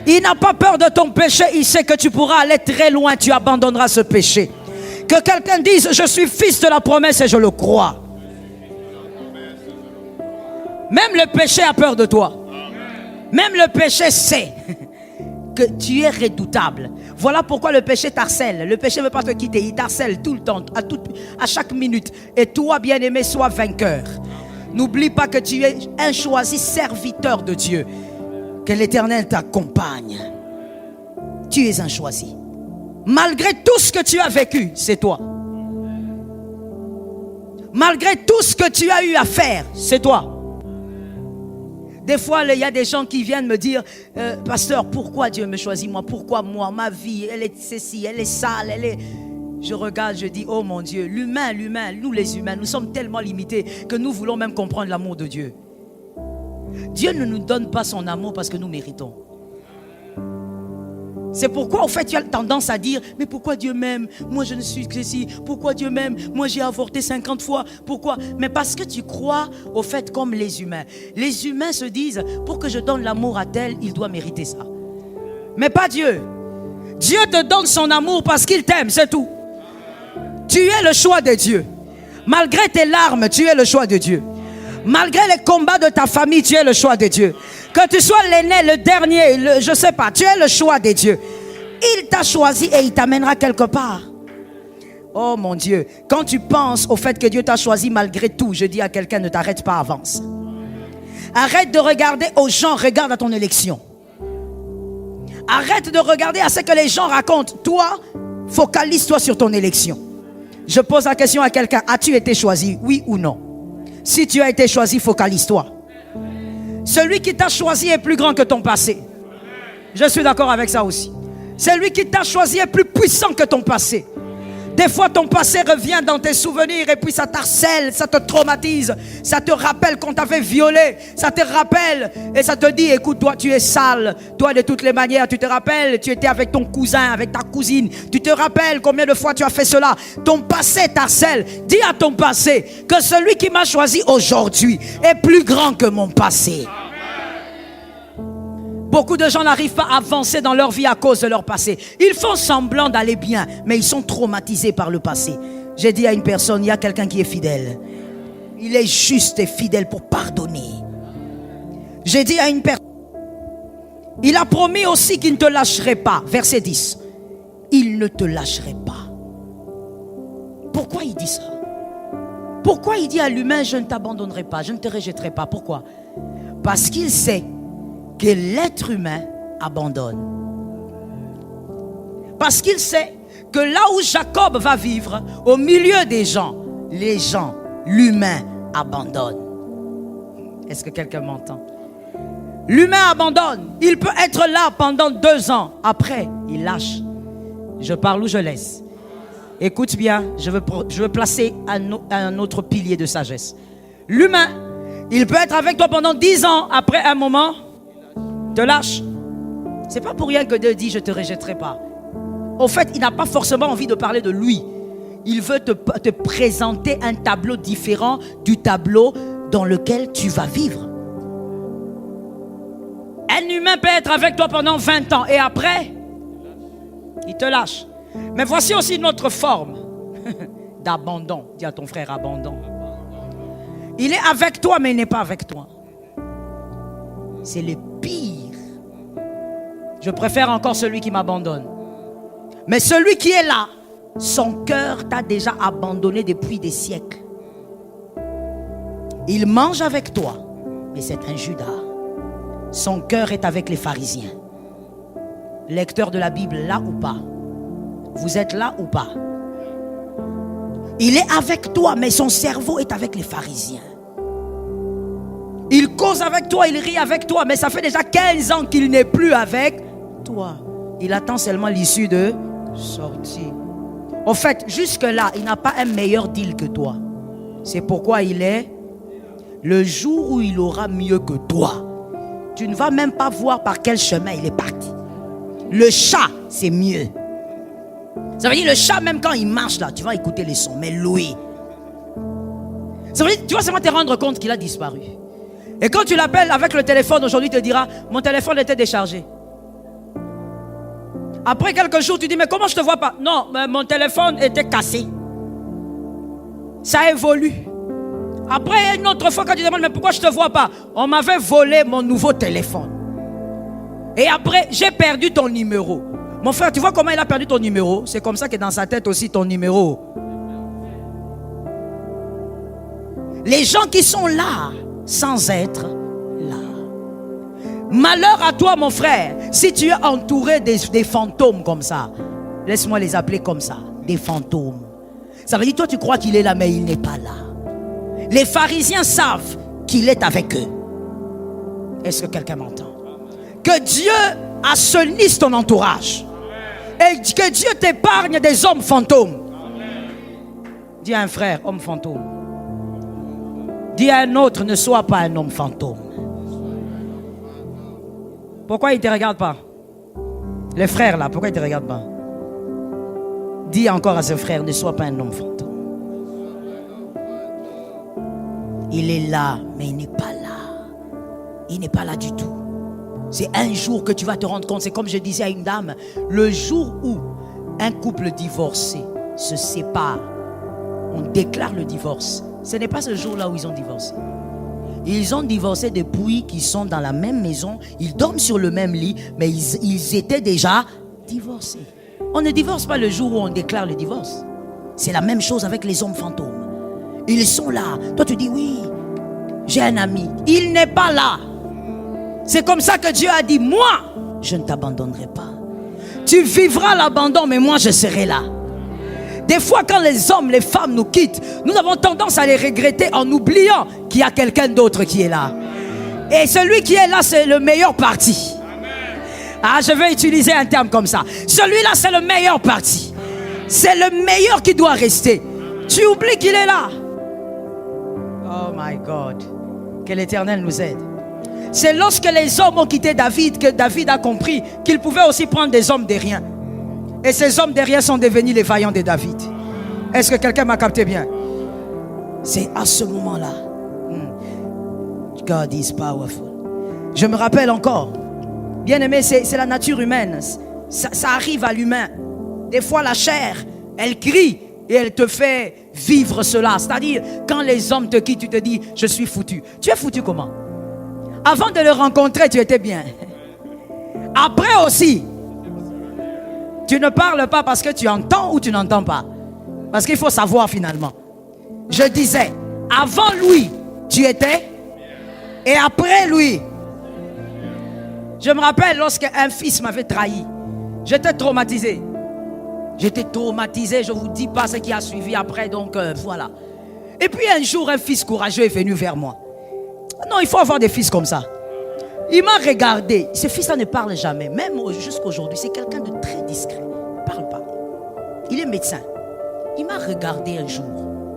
Il n'a pas peur de ton péché. Il sait que tu pourras aller très loin. Tu abandonneras ce péché. Que quelqu'un dise, je suis fils de la promesse et je le crois. Même le péché a peur de toi. Même le péché sait que tu es redoutable. Voilà pourquoi le péché t'harcèle. Le péché ne veut pas te quitter. Il t'harcèle tout le temps, à chaque minute. Et toi, bien-aimé, sois vainqueur. N'oublie pas que tu es un choisi serviteur de Dieu. Que l'Éternel t'accompagne. Tu es un choisi. Malgré tout ce que tu as vécu, c'est toi. Malgré tout ce que tu as eu à faire, c'est toi. Des fois, il y a des gens qui viennent me dire, pasteur, pourquoi Dieu me choisit moi? Pourquoi moi? Ma vie, elle est ceci, elle est sale, elle est... Je regarde, je dis, oh mon Dieu, l'humain, nous les humains, nous sommes tellement limités que nous voulons même comprendre l'amour de Dieu. Dieu ne nous donne pas son amour parce que nous méritons. C'est pourquoi, au fait, tu as tendance à dire, mais pourquoi Dieu m'aime? Moi, je ne suis que ceci. Pourquoi Dieu m'aime? Moi, j'ai avorté 50 fois. Pourquoi? Mais parce que tu crois, au fait, comme les humains. Les humains se disent, pour que je donne l'amour à tel, il doit mériter ça. Mais pas Dieu. Dieu te donne son amour parce qu'il t'aime, c'est tout. Tu es le choix de Dieu. Malgré tes larmes, tu es le choix de Dieu. Malgré les combats de ta famille, tu es le choix de Dieu. Que tu sois l'aîné, le dernier, je ne sais pas, tu es le choix de Dieu. Il t'a choisi et il t'amènera quelque part. Oh mon Dieu, quand tu penses au fait que Dieu t'a choisi malgré tout, je dis à quelqu'un, ne t'arrête pas, avance. Arrête de regarder aux gens, regarde à ton élection. Arrête de regarder à ce que les gens racontent. Toi, focalise-toi sur ton élection. Je pose la question à quelqu'un, as-tu été choisi, oui ou non? Si tu as été choisi, focalise-toi. Celui qui t'a choisi est plus grand que ton passé. Je suis d'accord avec ça aussi. Celui qui t'a choisi est plus puissant que ton passé. Des fois, ton passé revient dans tes souvenirs et puis ça t'harcèle, ça te traumatise. Ça te rappelle qu'on t'avait violé. Ça te rappelle et ça te dit, écoute, toi, tu es sale. Toi, de toutes les manières, tu te rappelles, tu étais avec ton cousin, avec ta cousine. Tu te rappelles combien de fois tu as fait cela. Ton passé t'harcèle. Dis à ton passé que celui qui m'a choisi aujourd'hui est plus grand que mon passé. Beaucoup de gens n'arrivent pas à avancer dans leur vie à cause de leur passé. Ils font semblant d'aller bien, mais ils sont traumatisés par le passé. J'ai dit à une personne, il y a quelqu'un qui est fidèle. Il est juste et fidèle pour pardonner. J'ai dit à une personne, il a promis aussi qu'il ne te lâcherait pas. Verset 10. Il ne te lâcherait pas. Pourquoi il dit ça? Pourquoi il dit à l'humain, je ne t'abandonnerai pas, je ne te rejetterai pas? Pourquoi? Parce qu'il sait que l'être humain abandonne. Parce qu'il sait que là où Jacob va vivre, au milieu des gens, les gens, l'humain abandonne. Est-ce que quelqu'un m'entend? L'humain abandonne. Il peut être là pendant 2 ans. Après, il lâche. Je parle ou je laisse? Écoute bien, je veux placer un autre pilier de sagesse. L'humain, il peut être avec toi pendant 10 ans. Après un moment, te lâche. C'est pas pour rien que Dieu dit je te rejetterai pas. Au fait, il n'a pas forcément envie de parler de lui. il veut te présenter un tableau différent du tableau dans lequel tu vas vivre. Un humain peut être avec toi pendant 20 ans et après, il te lâche. Mais voici aussi une autre forme d'abandon. Dis à ton frère, abandon. Il est avec toi, mais il n'est pas avec toi. C'est le pire. Je préfère encore celui qui m'abandonne. Mais celui qui est là, son cœur t'a déjà abandonné depuis des siècles. Il mange avec toi, mais c'est un Judas. Son cœur est avec les pharisiens. Lecteur de la Bible, là ou pas? Vous êtes là ou pas? Il est avec toi, mais son cerveau est avec les pharisiens. Il cause avec toi, il rit avec toi, mais ça fait déjà 15 ans qu'il n'est plus avec toi. Il attend seulement l'issue de sortie. En fait, jusque-là, il n'a pas un meilleur deal que toi. C'est pourquoi il est le jour où il aura mieux que toi. Tu ne vas même pas voir par quel chemin il est parti. Le chat, c'est mieux. Ça veut dire le chat, même quand il marche là, tu vas écouter les sons. Mais lui, ça veut dire, tu vas seulement te rendre compte qu'il a disparu. Et quand tu l'appelles avec le téléphone aujourd'hui, il te dira, mon téléphone était déchargé. Après quelques jours, tu dis, mais comment je ne te vois pas? Non, mais mon téléphone était cassé. Ça évolue. Après, une autre fois, quand tu demandes, mais pourquoi je ne te vois pas? On m'avait volé mon nouveau téléphone. Et après, j'ai perdu ton numéro. Mon frère, tu vois comment il a perdu ton numéro? C'est comme ça que dans sa tête aussi, ton numéro. Les gens qui sont là, sans être là. Malheur à toi, mon frère, si tu es entouré des fantômes comme ça. Laisse-moi les appeler comme ça, des fantômes. Ça veut dire, toi, tu crois qu'il est là, mais il n'est pas là. Les pharisiens savent qu'il est avec eux. Est-ce que quelqu'un m'entend? Que Dieu assainisse ton entourage. Et que Dieu t'épargne des hommes fantômes. Dis à un frère, homme fantôme. Dis à un autre, ne sois pas un homme fantôme. Pourquoi il ne te regarde pas? Les frères là, pourquoi ils ne te regardent pas? Dis encore à ce frère, ne sois pas un homme fantôme. Il est là, mais il n'est pas là. Il n'est pas là du tout. C'est un jour que tu vas te rendre compte. C'est comme je disais à une dame, le jour où un couple divorcé se sépare, on déclare le divorce. Ce n'est pas ce jour-là où ils ont divorcé. Ils ont divorcé depuis qu'ils sont dans la même maison, ils dorment sur le même lit, mais ils étaient déjà divorcés. On ne divorce pas le jour où on déclare le divorce. C'est la même chose avec les hommes fantômes. Ils sont là. Toi tu dis oui, j'ai un ami. Il n'est pas là. C'est comme ça que Dieu a dit, moi, je ne t'abandonnerai pas. Tu vivras l'abandon, mais moi je serai là. Des fois, quand les hommes, les femmes nous quittent, nous avons tendance à les regretter en oubliant qu'il y a quelqu'un d'autre qui est là. Et celui qui est là, c'est le meilleur parti. Ah, je vais utiliser un terme comme ça. Celui-là, c'est le meilleur parti. C'est le meilleur qui doit rester. Tu oublies qu'il est là. Oh my God. Que l'Éternel nous aide. C'est lorsque les hommes ont quitté David que David a compris qu'il pouvait aussi prendre des hommes de rien. Et ces hommes de rien sont devenus les vaillants de David. Est-ce que quelqu'un m'a capté bien? C'est à ce moment-là. God is powerful. Je me rappelle encore. Bien aimé, c'est la nature humaine. Ça arrive à l'humain. Des fois, la chair, elle crie et elle te fait vivre cela. C'est-à-dire, quand les hommes te quittent, tu te dis, je suis foutu. Tu es foutu comment? Avant de le rencontrer, tu étais bien. Après aussi, tu ne parles pas parce que tu entends ou tu n'entends pas. Parce qu'il faut savoir finalement. Je disais, avant lui, tu étais. Et après lui. Je me rappelle lorsqu'un fils m'avait trahi. J'étais traumatisé. J'étais traumatisé, je ne vous dis pas ce qui a suivi après. Donc voilà. Et puis un jour, un fils courageux est venu vers moi. Non, il faut avoir des fils comme ça. Il m'a regardé. Ce fils-là ne parle jamais. Même jusqu'aujourd'hui, c'est quelqu'un de très discret. Il ne parle pas. Il est médecin. Il m'a regardé un jour,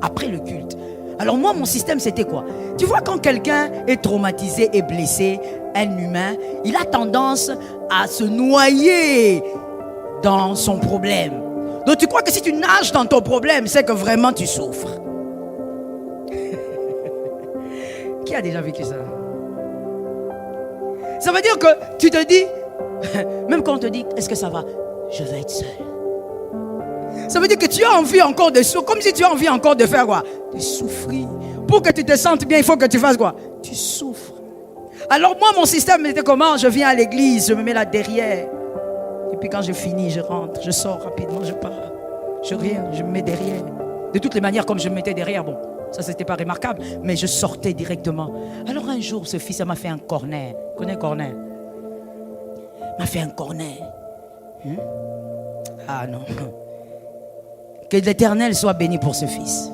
après le culte. Alors moi, mon système, c'était quoi? Tu vois, quand quelqu'un est traumatisé et blessé, un humain, il a tendance à se noyer dans son problème. Donc tu crois que si tu nages dans ton problème, c'est que vraiment tu souffres. Qui a déjà vécu ça? Ça veut dire que tu te dis, même quand on te dit, est-ce que ça va? Je vais être seul. Ça veut dire que tu as envie encore de souffrir, comme si tu as envie encore de faire quoi? De souffrir. Pour que tu te sentes bien, il faut que tu fasses quoi? Tu souffres. Alors moi, mon système était comment? Je viens à l'église, je me mets là derrière. Et puis quand je finis, je rentre, je sors rapidement, je pars. Je rien, je me mets derrière. De toutes les manières, comme je me mettais derrière, bon, ça c'était pas remarquable, mais je sortais directement. Alors un jour, ce fils, ça m'a fait un corner. Tu connais un corner? M'a fait un corner. Ah non. Que l'Éternel soit béni pour ce fils.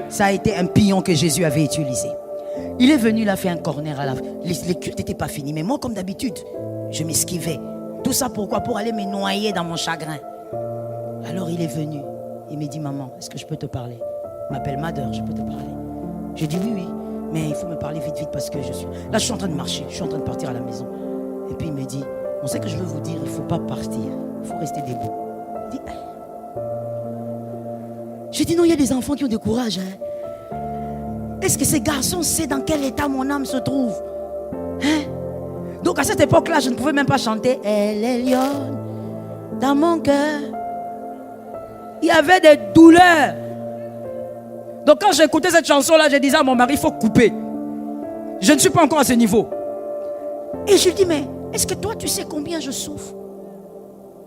Ça a été un pion que Jésus avait utilisé. Il est venu, il a fait un corner à la... Les cultes n'étaient pas finis. Mais moi, comme d'habitude, je m'esquivais. Tout ça pourquoi? Pour aller me noyer dans mon chagrin. Alors il est venu. Il me dit, maman, est-ce que je peux te parler? Il m'appelle Mother, je peux te parler? Je dis oui, oui. Mais il faut me parler vite, vite parce que je suis... Là, je suis en train de marcher. Je suis en train de partir à la maison. Et puis il me dit, on sait que je veux vous dire, il ne faut pas partir. Il faut rester debout. Il dit, je dis non, il y a des enfants qui ont du courage. Est-ce que ces garçons savent dans quel état mon âme se trouve? Donc à cette époque-là, je ne pouvais même pas chanter. Elle est lionne dans mon cœur. Il y avait des douleurs. Donc quand j'écoutais cette chanson-là, je disais à mon mari, il faut couper. Je ne suis pas encore à ce niveau. Et je lui dis, mais est-ce que toi, tu sais combien je souffre?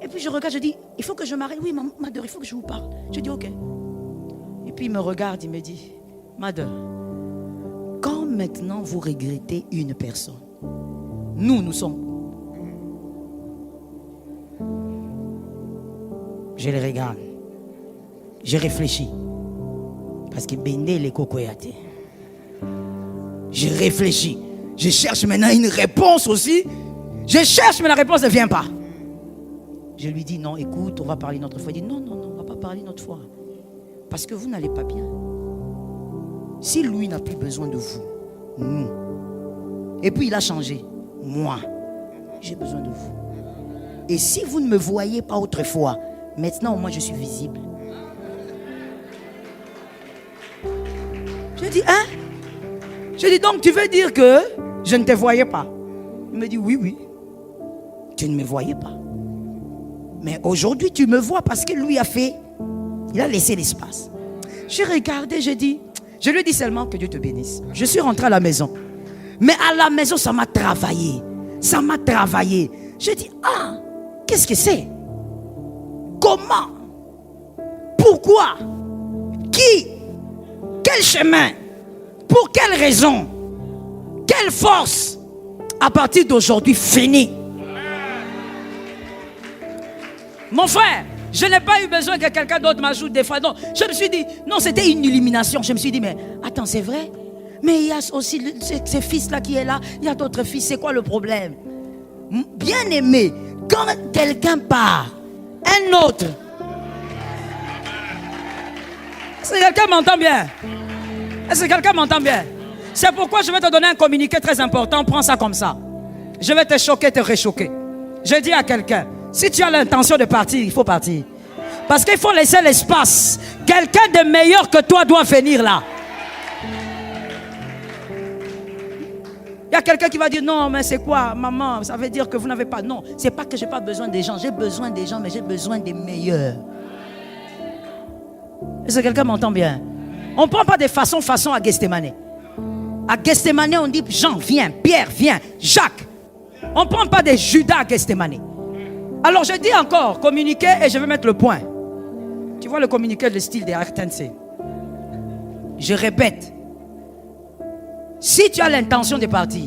Et puis je regarde, je dis, il faut que je m'arrête. Oui, Mother, il faut que je vous parle. Je dis, ok. Et puis il me regarde, il me dit, Mother, quand maintenant vous regrettez une personne, nous sommes. Je les regarde. Je réfléchis. Parce que Bendé les cocoyate. Je réfléchis. Je cherche maintenant une réponse aussi. Je cherche, mais la réponse ne vient pas. Je lui dis, non, écoute, on va parler une autre fois. Il dit, non, non, non, on ne va pas parler une autre fois. Parce que vous n'allez pas bien. Si lui n'a plus besoin de vous, nous. Et puis il a changé. Moi, j'ai besoin de vous. Et si vous ne me voyez pas autrefois, maintenant, moi, je suis visible. Je dis, hein? Je dis, donc, tu veux dire que je ne te voyais pas? Il me dit, oui, oui. Tu ne me voyais pas. Mais aujourd'hui, tu me vois parce que lui a fait, il a laissé l'espace. J'ai regardé, je lui ai dit seulement que Dieu te bénisse. Je suis rentré à la maison. Mais à la maison, ça m'a travaillé. Ça m'a travaillé. Je dis, ah, qu'est-ce que c'est? Comment? Pourquoi? Qui? Quel chemin? Pour quelle raison? Quelle force? À partir d'aujourd'hui, fini. Mon frère, je n'ai pas eu besoin que quelqu'un d'autre m'ajoute des fois. Non, je me suis dit, non, c'était une illumination. Je me suis dit, mais attends, c'est vrai? Mais il y a aussi ce fils-là qui est là. Il y a d'autres fils. C'est quoi le problème? Bien aimé, quand quelqu'un part, un autre. Est-ce que quelqu'un m'entend bien? Est-ce que quelqu'un m'entend bien? C'est pourquoi je vais te donner un communiqué très important. Prends ça comme ça. Je vais te choquer, te réchoquer. Je dis à quelqu'un, si tu as l'intention de partir, il faut partir. Parce qu'il faut laisser l'espace. Quelqu'un de meilleur que toi doit venir là. Il y a quelqu'un qui va dire, non, mais c'est quoi, maman? Ça veut dire que vous n'avez pas. Non, c'est pas que j'ai pas besoin des gens. J'ai besoin des gens, mais j'ai besoin des meilleurs. Est-ce que quelqu'un m'entend bien? On ne prend pas de façon à Gethsémane. À Gethsémane, on dit, Jean, viens. Pierre, viens. Jacques. On ne prend pas de Judas à Gethsémane. Alors je dis encore, communiquer et je vais mettre le point. Tu vois le communiqué, le style des RTNC. Je répète. Si tu as l'intention de partir,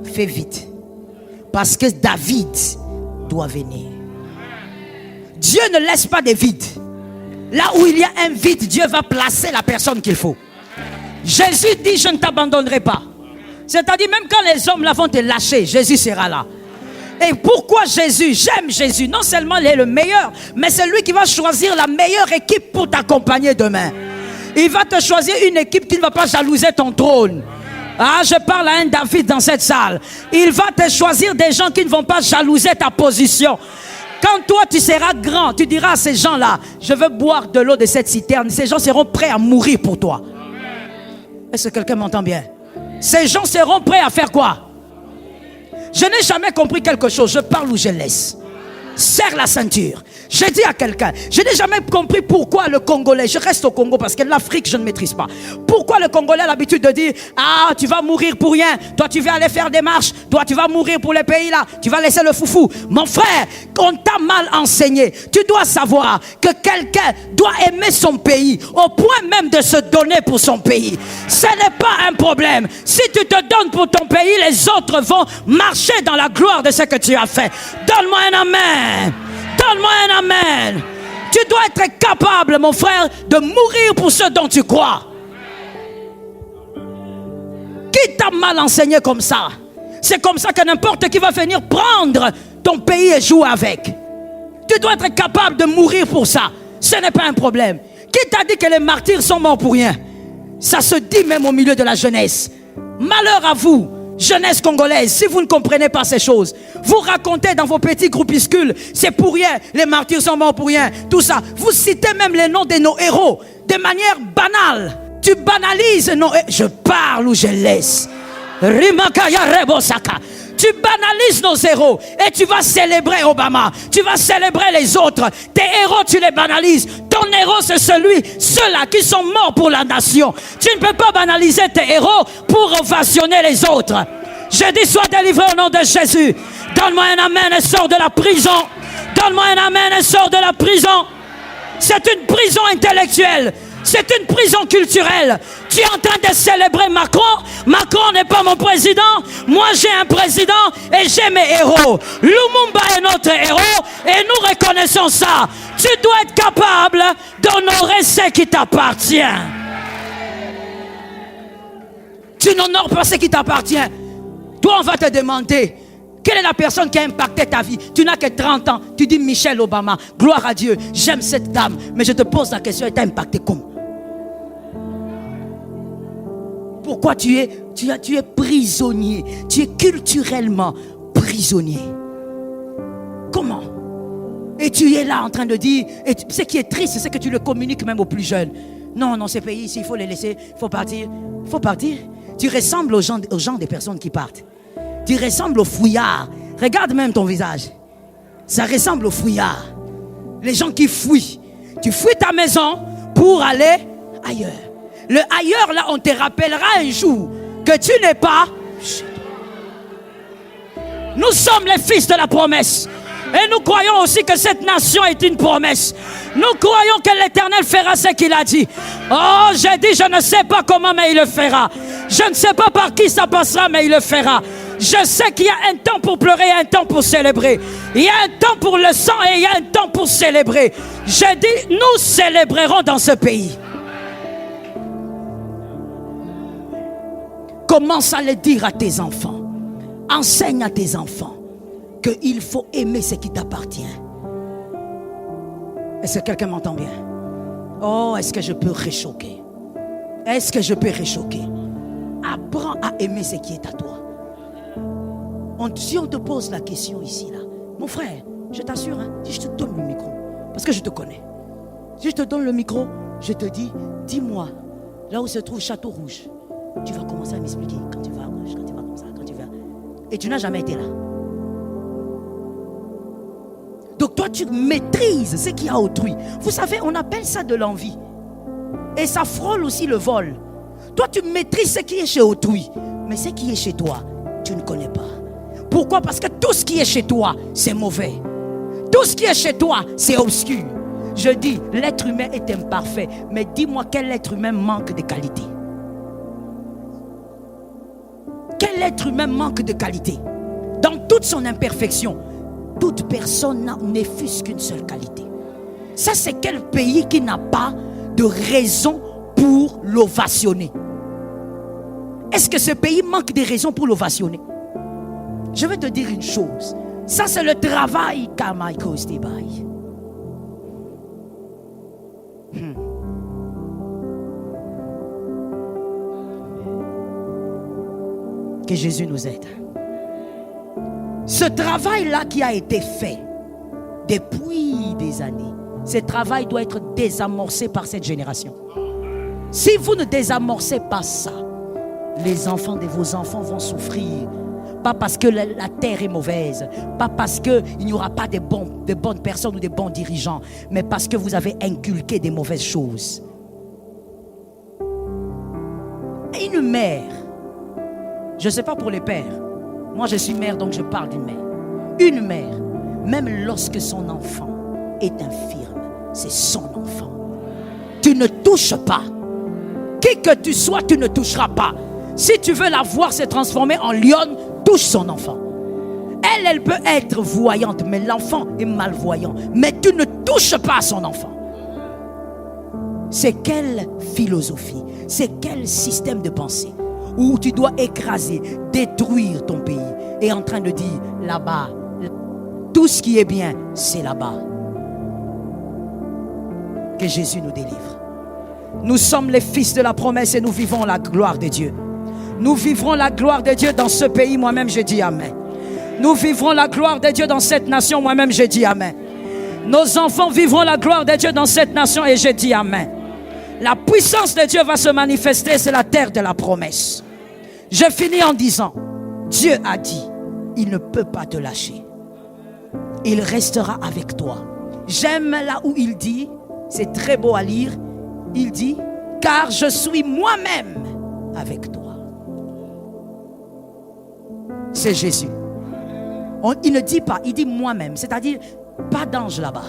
fais vite. Parce que David doit venir. Dieu ne laisse pas de vide. Là où il y a un vide, Dieu va placer la personne qu'il faut. Jésus dit, je ne t'abandonnerai pas. C'est-à-dire, même quand les hommes là vont te lâcher, Jésus sera là. Et pourquoi Jésus? J'aime Jésus. Non seulement il est le meilleur, mais c'est lui qui va choisir la meilleure équipe pour t'accompagner demain. Il va te choisir une équipe qui ne va pas jalouser ton trône. Ah, je parle à un David dans cette salle. Il va te choisir des gens qui ne vont pas jalouser ta position. Quand toi tu seras grand, tu diras à ces gens-là, je veux boire de l'eau de cette citerne. Ces gens seront prêts à mourir pour toi. Est-ce que quelqu'un m'entend bien? Ces gens seront prêts à faire quoi? Je n'ai jamais compris quelque chose. Je parle ou je laisse. Serre la ceinture. J'ai dit à quelqu'un, je n'ai jamais compris pourquoi le Congolais, je reste au Congo parce que l'Afrique je ne maîtrise pas. Pourquoi le Congolais a l'habitude de dire, ah tu vas mourir pour rien, toi tu vas aller faire des marches, toi tu vas mourir pour les pays là, tu vas laisser le foufou. Mon frère, on t'a mal enseigné. Tu dois savoir que quelqu'un doit aimer son pays au point même de se donner pour son pays. Ce n'est pas un problème. Si tu te donnes pour ton pays, les autres vont marcher dans la gloire de ce que tu as fait. Donne-moi un amen. Donne-moi un amen. Tu dois être capable, mon frère, de mourir pour ce dont tu crois. Qui t'a mal enseigné comme ça? C'est comme ça que n'importe qui va venir prendre ton pays et jouer avec. Tu dois être capable de mourir pour ça. Ce n'est pas un problème. Qui t'a dit que les martyrs sont morts pour rien? Ça se dit même au milieu de la jeunesse. Malheur à vous, jeunesse congolaise, si vous ne comprenez pas ces choses, vous racontez dans vos petits groupuscules, c'est pour rien, les martyrs sont morts pour rien, tout ça. Vous citez même les noms de nos héros de manière banale. Tu banalises nos héros. Je parle ou je laisse. Rimakaya Rebosaka. Tu banalises nos héros et tu vas célébrer Obama. Tu vas célébrer les autres. Tes héros, tu les banalises. Ton héros, c'est ceux-là qui sont morts pour la nation. Tu ne peux pas banaliser tes héros pour ovationner les autres. Je dis, sois délivré au nom de Jésus. Donne-moi un amen et sors de la prison. Donne-moi un amen et sors de la prison. C'est une prison intellectuelle. C'est une prison culturelle. Tu es en train de célébrer Macron. Macron n'est pas mon président. Moi, j'ai un président et j'ai mes héros. Lumumba est notre héros et nous reconnaissons ça. Tu dois être capable d'honorer ce qui t'appartient. Tu n'honores pas ce qui t'appartient. Toi, on va te demander, quelle est la personne qui a impacté ta vie? Tu n'as que 30 ans. Tu dis Michelle Obama. Gloire à Dieu. J'aime cette dame. Mais je te pose la question, elle t'a impacté comment? Pourquoi tu es prisonnier? Tu es culturellement prisonnier. Comment? Et tu es là en train de dire, ce qui est triste, c'est que tu le communiques même aux plus jeunes. Non, ces pays ici, il faut les laisser, il faut partir. Il faut partir. Tu ressembles aux gens des personnes qui partent. Tu ressembles aux fouillards. Regarde même ton visage. Ça ressemble aux fouillards. Les gens qui fuient. Tu fuis ta maison pour aller ailleurs. Le ailleurs, là, on te rappellera un jour que tu n'es pas chez toi. Nous sommes les fils de la promesse. Et nous croyons aussi que cette nation est une promesse. Nous croyons que l'Éternel fera ce qu'il a dit. Oh, j'ai dit, je ne sais pas comment, mais il le fera. Je ne sais pas par qui ça passera, mais il le fera. Je sais qu'il y a un temps pour pleurer et un temps pour célébrer. Il y a un temps pour le sang et il y a un temps pour célébrer. J'ai dit, nous célébrerons dans ce pays. Commence à le dire à tes enfants. Enseigne à tes enfants qu'il faut aimer ce qui t'appartient. Est-ce que quelqu'un m'entend bien? Oh, est-ce que je peux réchoquer? Est-ce que je peux réchoquer? Apprends à aimer ce qui est à toi. Si on te pose la question ici, là, mon frère, je t'assure, si je te donne le micro, parce que je te connais, si je te donne le micro, je te dis, dis-moi, là où se trouve Château Rouge, tu vas commencer à m'expliquer quand tu vas à gauche, quand tu vas comme ça, quand tu vas. Et tu n'as jamais été là. Donc toi, tu maîtrises ce qu'il y a autrui. Vous savez, on appelle ça de l'envie. Et ça frôle aussi le vol. Toi, tu maîtrises ce qui est chez autrui. Mais ce qui est chez toi, tu ne connais pas. Pourquoi? Parce que tout ce qui est chez toi, c'est mauvais. Tout ce qui est chez toi, c'est obscur. Je dis, l'être humain est imparfait. Mais dis-moi, quel être humain manque de qualité? Quel être humain manque de qualité? Dans toute son imperfection, toute personne n'est fût-ce qu'une seule qualité. Ça, c'est quel pays qui n'a pas de raison pour l'ovationner? Est-ce que ce pays manque de raisons pour l'ovationner? Je vais te dire une chose. Ça, c'est le travail qu'a Michael Stibaï. Que Jésus nous aide. Ce travail-là qui a été fait depuis des années. Ce travail doit être désamorcé par cette génération. Si vous ne désamorcez pas ça, les enfants de vos enfants vont souffrir. Pas parce que la terre est mauvaise, pas parce qu'il n'y aura pas de bonnes personnes ou de bons dirigeants, mais parce que vous avez inculqué des mauvaises choses. Une mère, je ne sais pas pour les pères, moi je suis mère donc je parle d'une mère. Une mère, même lorsque son enfant est infirme, c'est son enfant. Tu ne touches pas. Qui que tu sois, tu ne toucheras pas. Si tu veux la voir se transformer en lionne, touche son enfant. Elle peut être voyante, mais l'enfant est malvoyant. Mais tu ne touches pas son enfant. C'est quelle philosophie, c'est quel système de pensée où tu dois écraser, détruire ton pays et en train de dire là-bas, tout ce qui est bien, c'est là-bas. Que Jésus nous délivre. Nous sommes les fils de la promesse et nous vivons la gloire de Dieu. Nous vivrons la gloire de Dieu dans ce pays, moi-même je dis Amen. Nous vivrons la gloire de Dieu dans cette nation, moi-même je dis Amen. Nos enfants vivront la gloire de Dieu dans cette nation et je dis Amen. La puissance de Dieu va se manifester, c'est la terre de la promesse. Je finis en disant, Dieu a dit, il ne peut pas te lâcher. Il restera avec toi. J'aime là où il dit, c'est très beau à lire, il dit, car je suis moi-même avec toi. C'est Jésus. Il ne dit pas, il dit moi-même, c'est-à-dire pas d'ange là-bas,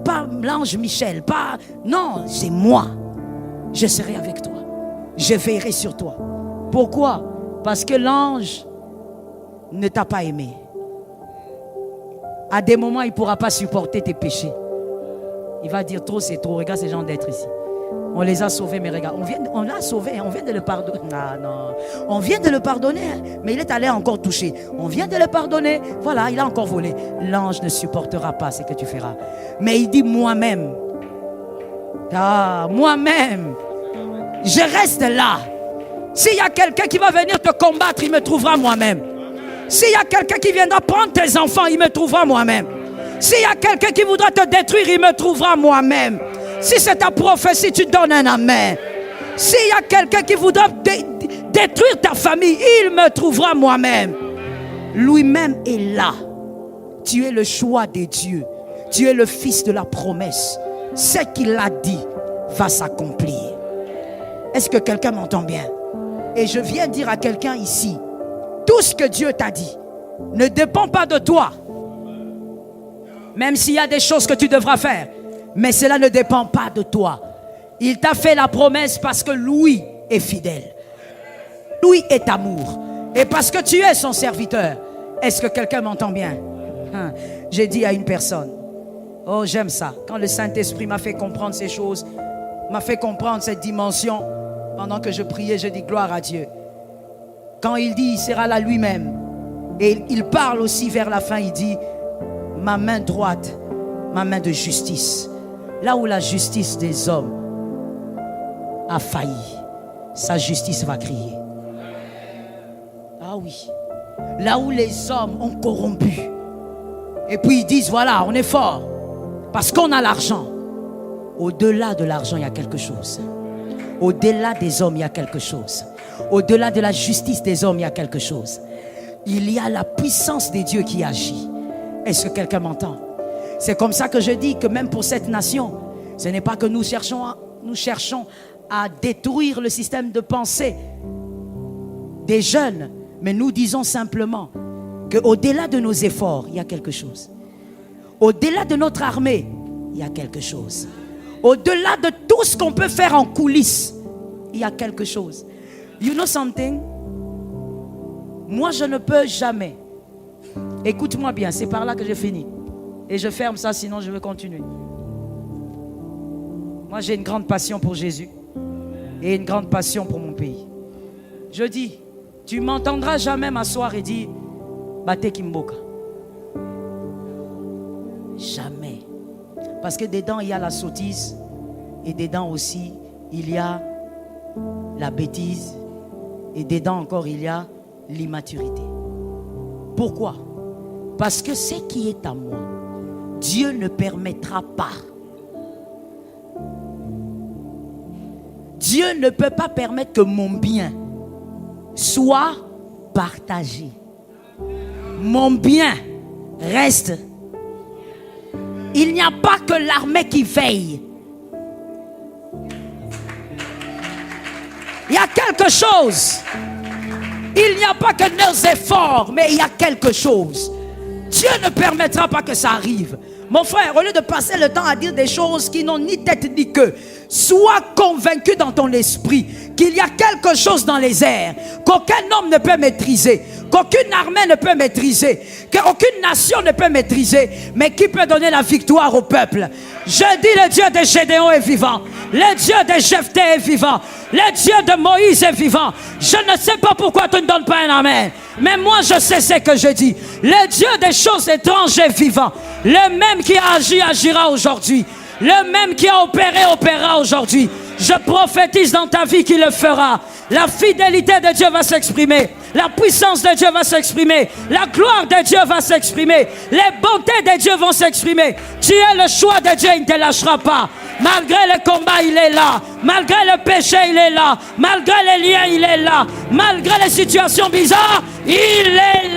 pas l'ange Michel, pas, non, c'est moi. Je serai avec toi, je veillerai sur toi. Pourquoi? Parce que l'ange ne t'a pas aimé. À des moments, il ne pourra pas supporter tes péchés. Il va dire trop, c'est trop. Regarde ces gens d'être ici. On les a sauvés, mais regarde, on l'a sauvé, on vient de le pardonner. Non. On vient de le pardonner, mais il est allé encore toucher. On vient de le pardonner, voilà, il a encore volé. L'ange ne supportera pas ce que tu feras. Mais il dit moi-même. Moi-même, je reste là. S'il y a quelqu'un qui va venir te combattre, il me trouvera moi-même. S'il y a quelqu'un qui viendra prendre tes enfants, il me trouvera moi-même. S'il y a quelqu'un qui voudra te détruire, il me trouvera moi-même. Si c'est ta prophétie, tu donnes un amen. S'il y a quelqu'un qui voudra détruire ta famille, il me trouvera moi-même. Lui-même est là. Tu es le choix de Dieu. Tu es le fils de la promesse. Ce qu'il a dit va s'accomplir. Est-ce que quelqu'un m'entend bien? Et je viens dire à quelqu'un ici, tout ce que Dieu t'a dit ne dépend pas de toi. Même s'il y a des choses que tu devras faire. Mais cela ne dépend pas de toi. Il t'a fait la promesse parce que lui est fidèle. Lui est amour. Et parce que tu es son serviteur. Est-ce que quelqu'un m'entend bien? J'ai dit à une personne, oh j'aime ça. Quand le Saint-Esprit m'a fait comprendre ces choses, m'a fait comprendre cette dimension, pendant que je priais, je dis gloire à Dieu. Quand il dit, il sera là lui-même. Et il parle aussi vers la fin, il dit, ma main droite, ma main de justice. Là où la justice des hommes a failli, sa justice va crier. Ah oui. Là où les hommes ont corrompu, et puis ils disent, voilà, on est fort, parce qu'on a l'argent. Au-delà de l'argent, il y a quelque chose. Au-delà des hommes, il y a quelque chose. Au-delà de la justice des hommes, il y a quelque chose. Il y a la puissance des dieux qui agit. Est-ce que quelqu'un m'entend? C'est comme ça que je dis que même pour cette nation, ce n'est pas que nous cherchons à détruire le système de pensée des jeunes, mais nous disons simplement qu'au-delà de nos efforts, il y a quelque chose. Au-delà de notre armée, il y a quelque chose. Au-delà de tout ce qu'on peut faire en coulisses, il y a quelque chose. You know something? Moi, je ne peux jamais. Écoute-moi bien, c'est par là que j'ai fini. Et je ferme ça, sinon je vais continuer. Moi, j'ai une grande passion pour Jésus et une grande passion pour mon pays. Je dis, tu m'entendras jamais m'asseoir et dire Bate Kimboka. Jamais. Parce que dedans, il y a la sottise et dedans aussi, il y a la bêtise et dedans encore, il y a l'immaturité. Pourquoi? Parce que ce qui est à moi Dieu ne permettra pas. Dieu ne peut pas permettre que mon bien soit partagé. Mon bien reste. Il n'y a pas que l'armée qui veille. Il y a quelque chose. Il n'y a pas que nos efforts, mais il y a quelque chose. Dieu ne permettra pas que ça arrive. Mon frère, au lieu de passer le temps à dire des choses qui n'ont ni tête ni queue, sois convaincu dans ton esprit qu'il y a quelque chose dans les airs qu'aucun homme ne peut maîtriser, qu'aucune armée ne peut maîtriser, qu'aucune nation ne peut maîtriser, mais qui peut donner la victoire au peuple. Je dis, le Dieu de Gédéon est vivant, le Dieu de Jephthé est vivant, le Dieu de Moïse est vivant. Je ne sais pas pourquoi tu ne donnes pas un amen, mais moi je sais ce que je dis. Le Dieu des choses étranges est vivant. Le même qui a agi, agira aujourd'hui. Le même qui a opéré, opérera aujourd'hui. Je prophétise dans ta vie qu'il le fera. La fidélité de Dieu va s'exprimer. La puissance de Dieu va s'exprimer. La gloire de Dieu va s'exprimer. Les bontés de Dieu vont s'exprimer. Tu es le choix de Dieu, il ne te lâchera pas. Malgré le combat, il est là. Malgré le péché, il est là. Malgré les liens, il est là. Malgré les situations bizarres, il est